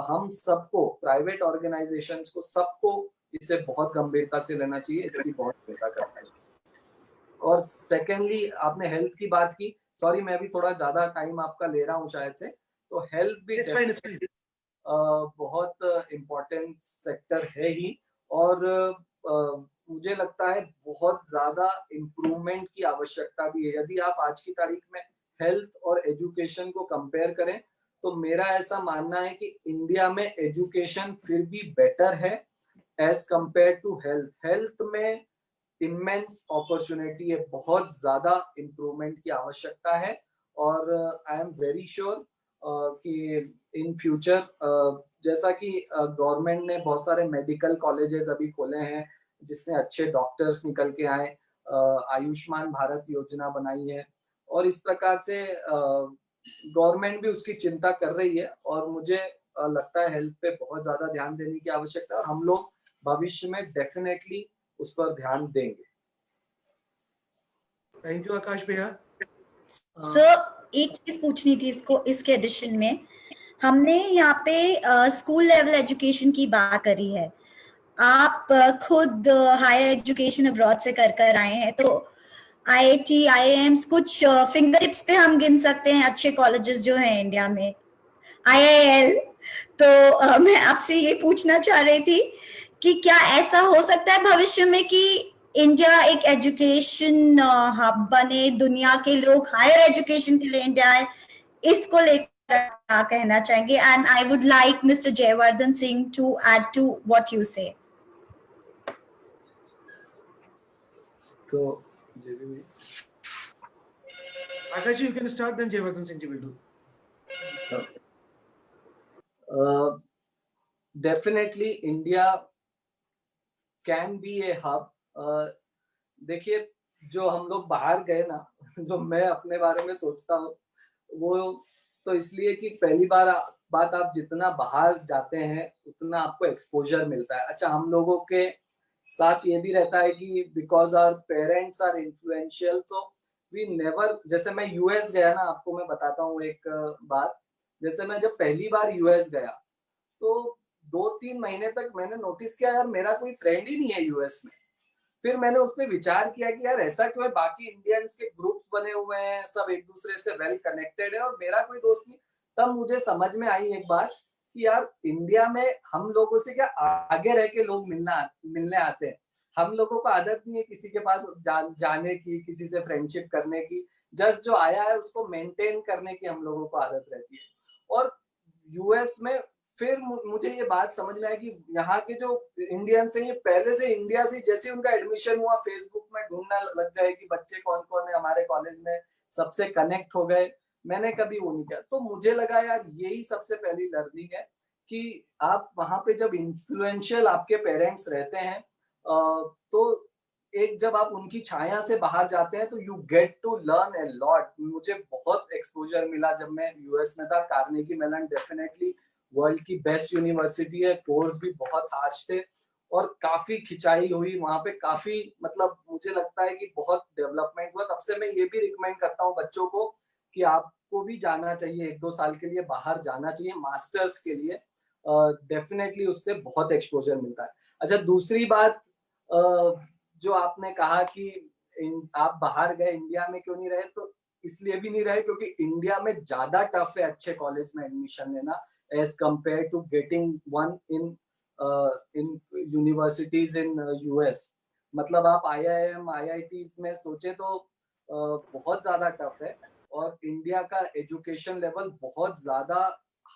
[SPEAKER 8] हम सबको, प्राइवेट ऑर्गेनाइजेशंस को, सबको इसे बहुत गंभीरता से लेना चाहिए, इसकी बहुत चिंता करना चाहिए। और सेकेंडली आपने हेल्थ की बात की, सॉरी मैं भी थोड़ा ज्यादा टाइम आपका ले रहा हूँ शायद से, तो हेल्थ भी बहुत इम्पोर्टेंट सेक्टर है ही और मुझे लगता है बहुत ज्यादा इम्प्रूवमेंट की आवश्यकता भी है। यदि आप आज की तारीख में हेल्थ और एजुकेशन को कंपेयर करें तो मेरा ऐसा मानना है कि इंडिया में एजुकेशन फिर भी बेटर है as compare to health. Health में इमेंस अपॉर्चुनिटी है, बहुत ज्यादा इम्प्रूवमेंट की आवश्यकता है और आई एम वेरी श्योर कि इन फ्यूचर जैसा कि गवर्नमेंट ने बहुत सारे मेडिकल कॉलेजेस अभी खोले हैं जिससे अच्छे डॉक्टर्स निकल के आए, आयुष्मान भारत योजना बनाई है और इस प्रकार से गवर्नमेंट भी उसकी चिंता कर रही है और मुझे लगता है हेल्थ पे बहुत ज्यादा ध्यान देने की आवश्यकता है और हम लोग भविष्य में डेफिनेटली उस पर ध्यान देंगे।
[SPEAKER 2] थैंक यू आकाश भैया।
[SPEAKER 1] सर एक चीज पूछनी थी इसके एडिशन में, हमने यहाँ पे स्कूल लेवल एजुकेशन की बात करी है, आप खुद हायर एजुकेशन अब्रॉड से कर आए हैं, तो IIT IIMs कुछ फिंगर टिप्स पे हम गिन सकते हैं अच्छे कॉलेजेस जो हैं इंडिया में, IIL। तो मैं आपसे ये पूछना चाह रही थी कि क्या ऐसा हो सकता है भविष्य में कि इंडिया एक एजुकेशन हब बने, दुनिया के लोग हायर एजुकेशन के लिए इंडिया आए, इसको लेकर क्या कहना चाहेंगे? And I would like mister Jaivardhan Singh to add to what you say.
[SPEAKER 8] So
[SPEAKER 2] Akash, you can start, then Jayvardhan Singh ji will do.
[SPEAKER 8] Definitely India can be a hub. देखिए जो हम लोग बाहर गए ना, जो मैं अपने बारे में सोचता हूँ वो तो इसलिए कि पहली बात आप जितना बाहर जाते हैं उतना आपको एक्सपोजर मिलता है। अच्छा, हम लोगों के साथ ये भी रहता है कि because our parents are influential, तो वी नेवर, जैसे मैं यूएस गया ना, आपको मैं बताता हूँ एक बात, जैसे मैं जब पहली बार यूएस गया तो 2-3 महीने तक मैंने नोटिस किया यार मेरा कोई फ्रेंड ही नहीं है यूएस में। फिर मैंने उस पर विचार किया कि यार ऐसा क्यों है, बाकी इंडियंस के ग्रुप्स बने हुए हैं, सब एक दूसरे से वेल कनेक्टेड है और मेरा कोई दोस्त नहीं। तब मुझे समझ में आई एक बात कि यार इंडिया में हम लोगों से क्या आगे रह के लोग मिलने आते हैं। हम लोगों को आदत नहीं है किसी के पास जाने की, किसी से फ्रेंडशिप करने की, जस्ट जो आया है उसको मेंटेन करने की हम लोगों को आदत रहती है। और यूएस में फिर मुझे ये बात समझ में आई कि यहाँ के जो इंडियंस हैं ये पहले से इंडिया से, जैसे उनका एडमिशन हुआ फेसबुक में ढूंढना लग गए कि बच्चे कौन कौन है हमारे कॉलेज में, सबसे कनेक्ट हो गए। मैंने कभी वो नहीं किया, तो मुझे लगा यार यही सबसे पहली लर्निंग है कि आप वहां पे जब इन्फ्लुएंशियल आपके पेरेंट्स रहते हैं तो एक जब आप उनकी छाया से बाहर जाते हैं तो you get to learn a lot. मुझे बहुत एक्सपोजर मिला जब मैं यूएस में था। कार्नेगी मेलन डेफिनेटली वर्ल्ड की बेस्ट यूनिवर्सिटी है, कोर्स भी बहुत हार्श थे और काफी खिंचाई हुई वहां पे, काफी मतलब मुझे लगता है कि बहुत डेवलपमेंट हुआ। तब से मैं ये भी रिकमेंड करता हूँ बच्चों को कि आप को भी जाना चाहिए, 1-2 साल के लिए बाहर जाना चाहिए मास्टर्स के लिए, डेफिनेटली उससे बहुत एक्सपोजर मिलता है। अच्छा, दूसरी बात जो आपने कहा कि आप बाहर गए, इंडिया में क्यों नहीं रहे, तो इसलिए भी नहीं रहे क्योंकि इंडिया में ज्यादा टफ है अच्छे कॉलेज में एडमिशन लेना as compare to getting one in universities in US. मतलब आप IIM IITs में सोचे तो बहुत ज्यादा टफ है, और इंडिया का एजुकेशन लेवल बहुत ज्यादा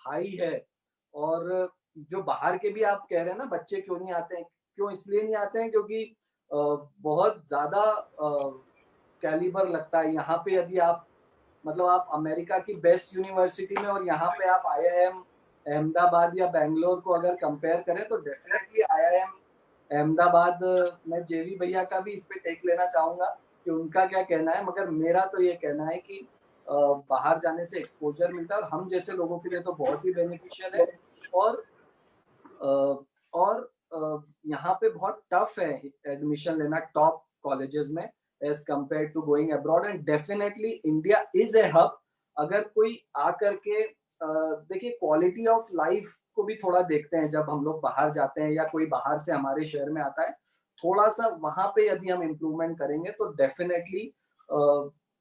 [SPEAKER 8] हाई है। और जो बाहर के भी आप कह रहे हैं ना बच्चे क्यों नहीं आते हैं, क्यों इसलिए नहीं आते हैं क्योंकि बहुत ज्यादा कैलिबर लगता है यहाँ पे। यदि आप मतलब आप अमेरिका की बेस्ट यूनिवर्सिटी में और यहाँ पे आप IIM अहमदाबाद या बेंगलोर को अगर कंपेयर करें तो डेफिनेटली IIM अहमदाबाद में जेवी भैया का भी इस पे टेक लेना चाहूंगा कि उनका क्या कहना है, मगर मेरा तो ये कहना है कि बाहर जाने से एक्सपोजर मिलता है और हम जैसे लोगों के लिए तो बहुत ही बेनिफिशियल है। और यहाँ पे बहुत टफ है एडमिशन लेना टॉप कॉलेजेस में as compare to going abroad, and definitely India is a hub. अगर कोई आकर के देखिए क्वालिटी ऑफ लाइफ को भी थोड़ा देखते हैं जब हम लोग बाहर जाते हैं या कोई बाहर से हमारे शहर में आता है, थोड़ा सा वहां पे यदि हम इम्प्रूवमेंट करेंगे तो डेफिनेटली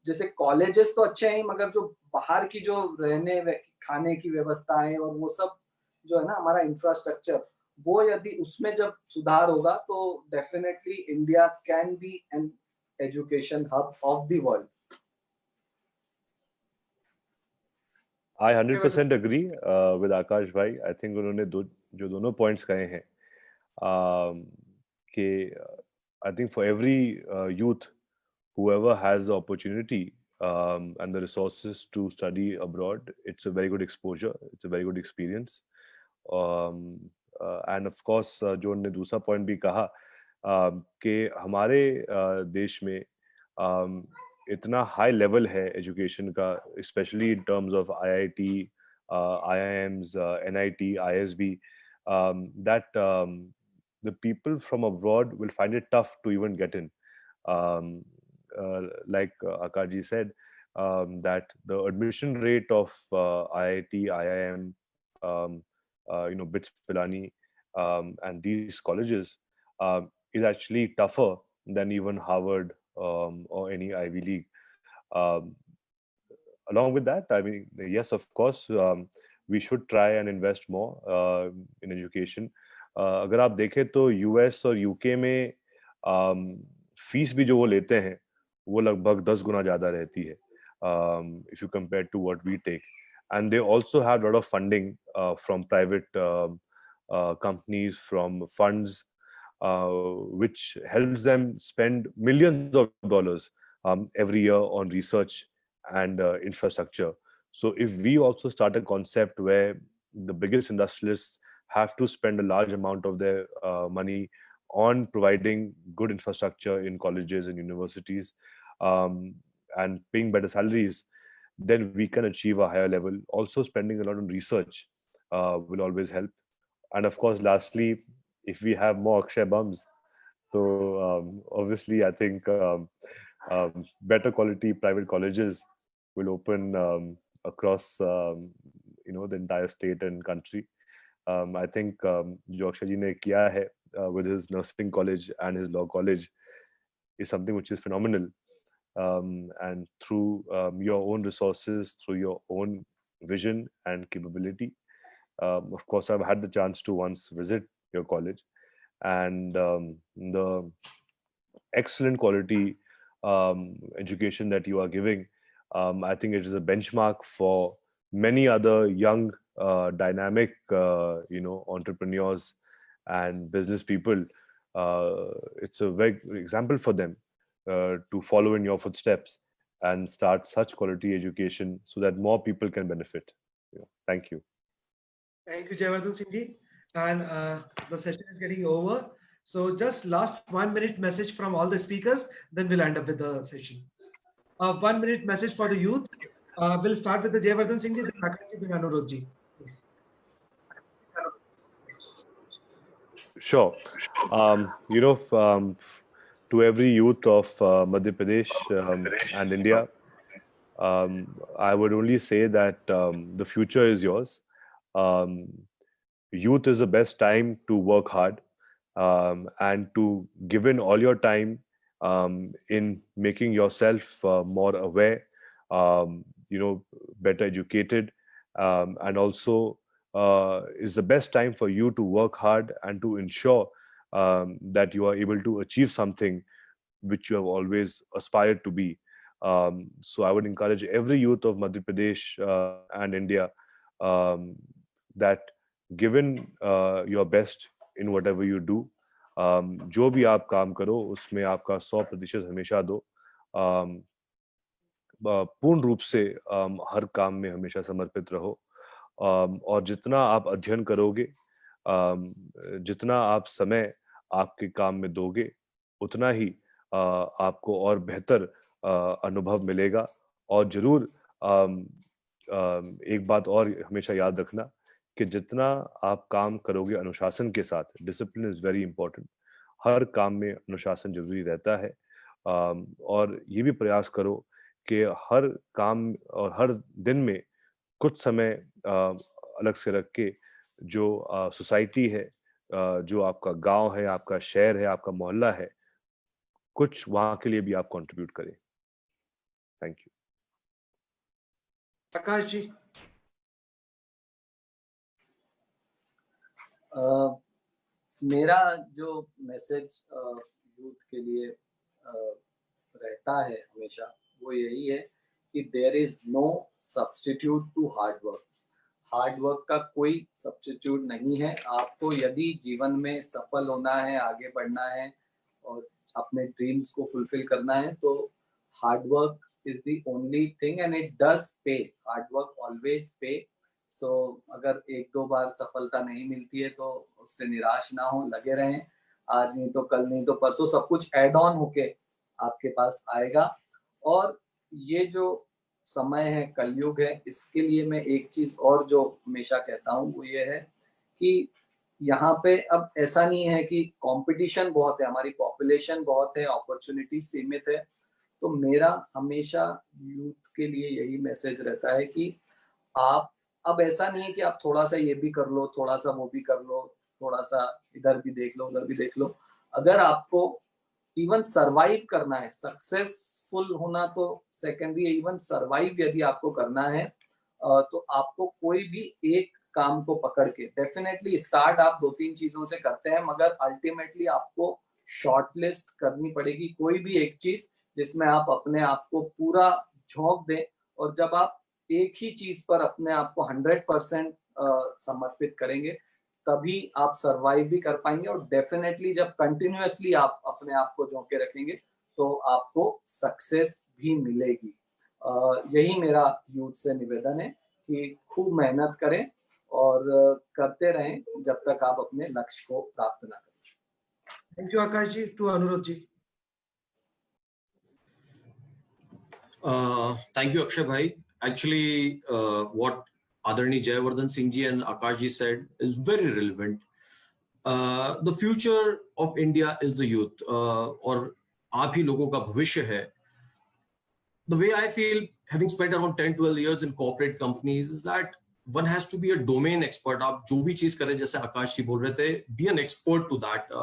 [SPEAKER 8] जैसे कॉलेजेस तो अच्छे हैं मगर जो बाहर की जो रहने खाने की व्यवस्थाएं और वो सब जो है ना हमारा इंफ्रास्ट्रक्चर, वो यदि उसमें जब सुधार होगा तो definitely India can be an education hub of the world.
[SPEAKER 7] I 100% agree with Akash bhai. I think उन्होंने जो दोनों points कहे हैं कि I think for every youth whoever has the opportunity and the resources to study abroad, it's a very good exposure, it's a very good experience. And of course जो उन्होंने दूसरा point भी कहा कि हमारे देश में इतना हाई लेवल है एजुकेशन का, specially in terms of IIT, IIMs, NIT, ISB, that the people from abroad will find it tough to even get in. Like Akash said, that the admission rate of IIT, IIM, BITS Pilani, and these colleges is actually tougher than even Harvard or any Ivy League. Along with that, I mean, yes, of course, we should try and invest more in education. अगर आप देखें तो US और UK में फीस भी जो वो लेते हैं वो लगभग 10 गुना ज़्यादा रहती है if you compare to what we take. And they also have a lot of funding from private companies, from funds, which helps them spend millions of dollars every year on research and infrastructure. So if we also start a concept where the biggest industrialists have to spend a large amount of their money on providing good infrastructure in colleges and universities and paying better salaries, then we can achieve a higher level. Also spending a lot on research will always help. And of course, lastly, if we have more Akshay bums, so obviously I think better quality private colleges will open across the entire state and country. I think jo Akshay ji ne kiya hai with his nursing college and his law college is something which is phenomenal. And through your own resources, through your own vision and capability, of course I've had the chance to once visit your college, and the excellent quality education that you are giving, I think it is a benchmark for many other young dynamic entrepreneurs and business people. It's a very good example for them to follow in your footsteps and start such quality education so that more people can benefit. Thank you.
[SPEAKER 2] Thank you, Jayawardhan Singh ji. And the session is getting over. So just last 1 minute message from all the speakers, then we'll end up with the session. 1 minute message for the youth. We'll start with the Jayawardhan Singh ji, then Akash ji, then Anurag ji. Please.
[SPEAKER 7] Sure. To every youth of Madhya Pradesh and India, I would only say that the future is yours. Youth is the best time to work hard and to give in all your time in making yourself more aware, better educated, and also is the best time for you to work hard and to ensure that you are able to achieve something which you have always aspired to be. So I would encourage every youth of Madhya Pradesh and India that given your best in whatever you do, जो भी आप काम करो उसमें आपका 100% हमेशा दो, पूर्ण रूप से हर काम में हमेशा समर्पित रहो, और जितना आप अध्ययन करोगे, जितना आप समय आपके काम में दोगे, उतना ही आपको और बेहतर अनुभव मिलेगा। और जरूर एक बात और हमेशा याद रखना कि जितना आप काम करोगे अनुशासन के साथ, डिसिप्लिन इज वेरी इंपॉर्टेंट, हर काम में अनुशासन जरूरी रहता है, और ये भी प्रयास करो कि हर काम और हर दिन में कुछ समय अलग से रख के जो सोसाइटी है, जो आपका गांव है, आपका शहर है, आपका मोहल्ला है, कुछ वहां के लिए भी आप कंट्रीब्यूट करें। Thank you.
[SPEAKER 2] आकाश जी।
[SPEAKER 8] मेरा जो मैसेज यूथ के लिए रहता है हमेशा, वो यही है कि there is no substitute to hard work. Hard work का कोई सब्स्टिट्यूट नहीं है। आपको यदि जीवन में सफल होना है, आगे बढ़ना है और अपने ड्रीम्स को फुलफिल करना है, तो hard work is the only thing and it does pay. Hard work always pay. So अगर एक दो बार सफलता नहीं मिलती है तो उससे निराश ना हो, लगे रहें। आज नहीं तो कल, नहीं तो परसों सब कुछ ऐड ऑन होके आपके पास आएगा। और ये जो समय है, कलयुग है, इसके लिए मैं एक चीज और जो हमेशा कहता हूँ वो ये है कि यहाँ पे अब ऐसा नहीं है कि कंपटीशन बहुत है, हमारी पॉपुलेशन बहुत है, अपॉर्चुनिटी सीमित है। तो मेरा हमेशा यूथ के लिए यही मैसेज रहता है कि आप, अब ऐसा नहीं है कि आप थोड़ा सा ये भी कर लो, थोड़ा सा वो भी कर लो, थोड़ा सा इधर भी देख लो, उधर भी देख लो। अगर आपको इवन सरवाइव करना है, सक्सेसफुल होना तो सेकेंडरी, इवन सरवाइव यदि आपको करना है तो आपको कोई भी एक काम को पकड़ के, डेफिनेटली स्टार्ट आप 2-3 चीजों से करते हैं, मगर अल्टीमेटली आपको शॉर्टलिस्ट करनी पड़ेगी कोई भी एक चीज जिसमें आप अपने आप को पूरा झोंक दें। और जब आप एक ही चीज पर अपने आप को 100% समर्पित करेंगे, तभी आप सरवाइव भी कर पाएंगे। और डेफिनेटली जब कंटिन्यूअसली आप अपने आप को झोंके रखेंगे तो आपको सक्सेस भी मिलेगी। यही मेरा यूथ से निवेदन है कि खूब मेहनत करें और करते रहें जब तक आप अपने लक्ष्य को प्राप्त ना करें।
[SPEAKER 2] Thank you Akash ji. टू Anurodh ji.
[SPEAKER 9] Thank you, Akshay bhai. Actually, what Adarni Jayavardhan Singh ji and Akash ji said is very relevant. The future of India is the youth, और आप ही लोगों का भविष्य है। The way I feel, having spent around 10-12 years in corporate companies, is that one has to be a domain expert. आप जो भी चीज करें, जैसे आकाश जी बोल रहे थे, be an expert to that.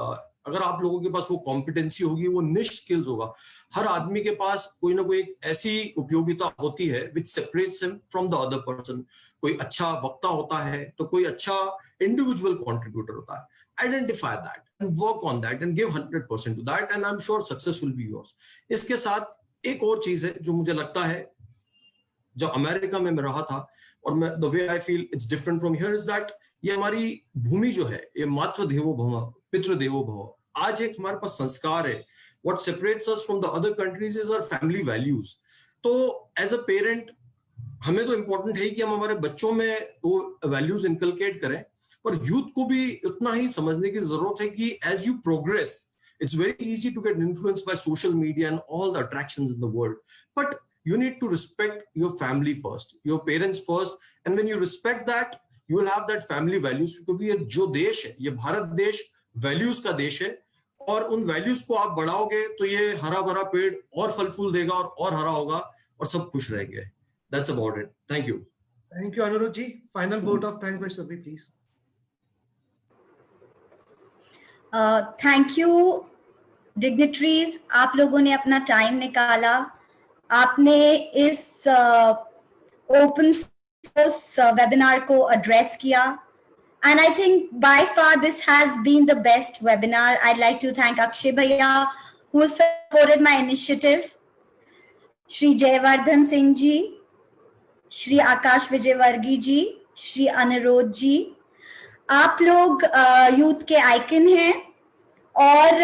[SPEAKER 9] अगर आप लोगों के पास वो कॉम्पिटेंसी होगी, वो निश स्किल्स होगा। हर आदमी के पास कोई ना कोई एक ऐसी उपयोगिता होती है which separates him from the other person. कोई अच्छा वक्ता होता है तो कोई अच्छा इंडिविजुअल कंट्रीब्यूटर होता है। Identify that and work on that and give 100% to that, and I'm sure success will be yours. इसके साथ एक और चीज है जो मुझे लगता है, जब अमेरिका में मैं रहा था और मैं, the way I feel it's different from here is that ये हमारी भूमि जो है, ये मातृ देवो भव, पितृ देवो भव। आज एक हमारे पास संस्कार है। What separates us from the other countries is our family values. तो as a parent हमें तो important है कि हम हमारे बच्चों में वो values inculcate करें, पर youth को भी उतना ही समझने की जरूरत है कि as you progress, it's very easy to get influenced by social media and all the attractions in the world. But you need to respect your family first, your parents first, and when you respect that, you will have that family values. क्योंकि ये जो देश है, ये भारत देश वैल्यूज का देश है, और उन वैल्यूज को आप बढ़ाओगे तो ये हरा भरा पेड़ और फल फूल देगा और हरा होगा, और सब खुश रहेंगे. That's about it. Thank you.
[SPEAKER 2] Thank you, Anirudh ji. Final vote of thanks by Surbhi, please.
[SPEAKER 1] Thank you dignitaries, आप लोगों ने अपना टाइम निकाला, आपने इस ओपन वेबिनार को एड्रेस किया, and I think by far this has been the best webinar. I'd like to thank Akshay Bhaiya who supported my initiative, Shri Jayavardhan Singh ji, Shri Akash Vijayvargi ji, Shri Anirudh ji. आप लोग यूथ के आइकन हैं और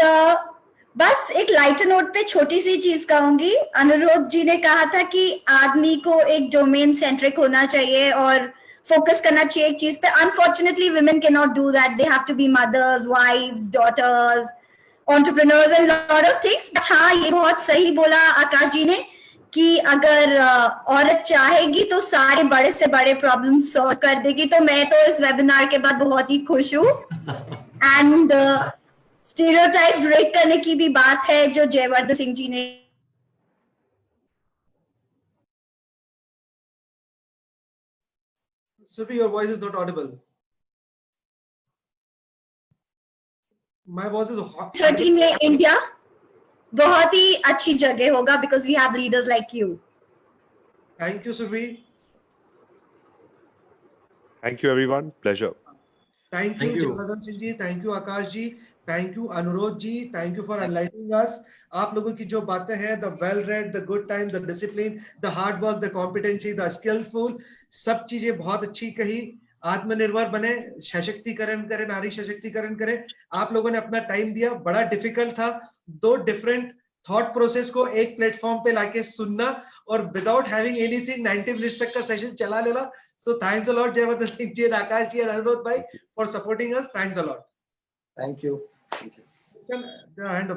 [SPEAKER 1] बस एक लाइटर नोट पे छोटी सी चीज कहूंगी. अनुरोध जी ने कहा था कि आदमी को एक डोमेन सेंट्रिक होना चाहिए और फोकस करना चाहिए एक चीज पे. Unfortunately women cannot do that. They have to be mothers, wives, daughters, entrepreneurs and lot of things. हाँ, ये बहुत सही बोला आकाश जी ने कि अगर औरत चाहेगी तो सारे बड़े से बड़े प्रॉब्लम सॉल्व कर देगी. तो मैं तो इस वेबिनार के बाद बहुत ही खुश हूँ. एंड स्टीरियोटाइप ब्रेक करने की भी बात है जो जयवर्धन सिंह जी ने.
[SPEAKER 2] Surbhi, your voice is not audible. My voice is hot.
[SPEAKER 1] 13 में इंडिया बहुत ही अच्छी जगह होगा because we have leaders like you.
[SPEAKER 2] Thank you, Surbhi.
[SPEAKER 7] Thank you, everyone. Pleasure.
[SPEAKER 2] Thank you, Jayavardhan Singh ji. Thank you, Akash ji. Thank you, Anirudh ji. Thank you for enlightening us. आप लोगों की जो बातें हैं, the well-read, the good time, the discipline, the hard work, the competency, the skillful, सब चीजें बहुत अच्छी कही. आत्मनिर्भर बने, सशक्तिकरण करें, नारी सशक्तिकरण करें. आप लोगों ने अपना टाइम दिया, बड़ा डिफिकल्ट था. 2 डिफरेंट थॉट प्रोसेस को एक प्लेटफॉर्म पे लाके सुनना और विदाउट हैविंग एनीथिंग 90 मिनट्स तक का सेशन चला लेना. So thanks a lot Jayvardhan Singh ji, Akash ji और अनुरोध भाई for supporting us. Thanks a lot.
[SPEAKER 8] Thank you. Thank you.
[SPEAKER 2] The hand of the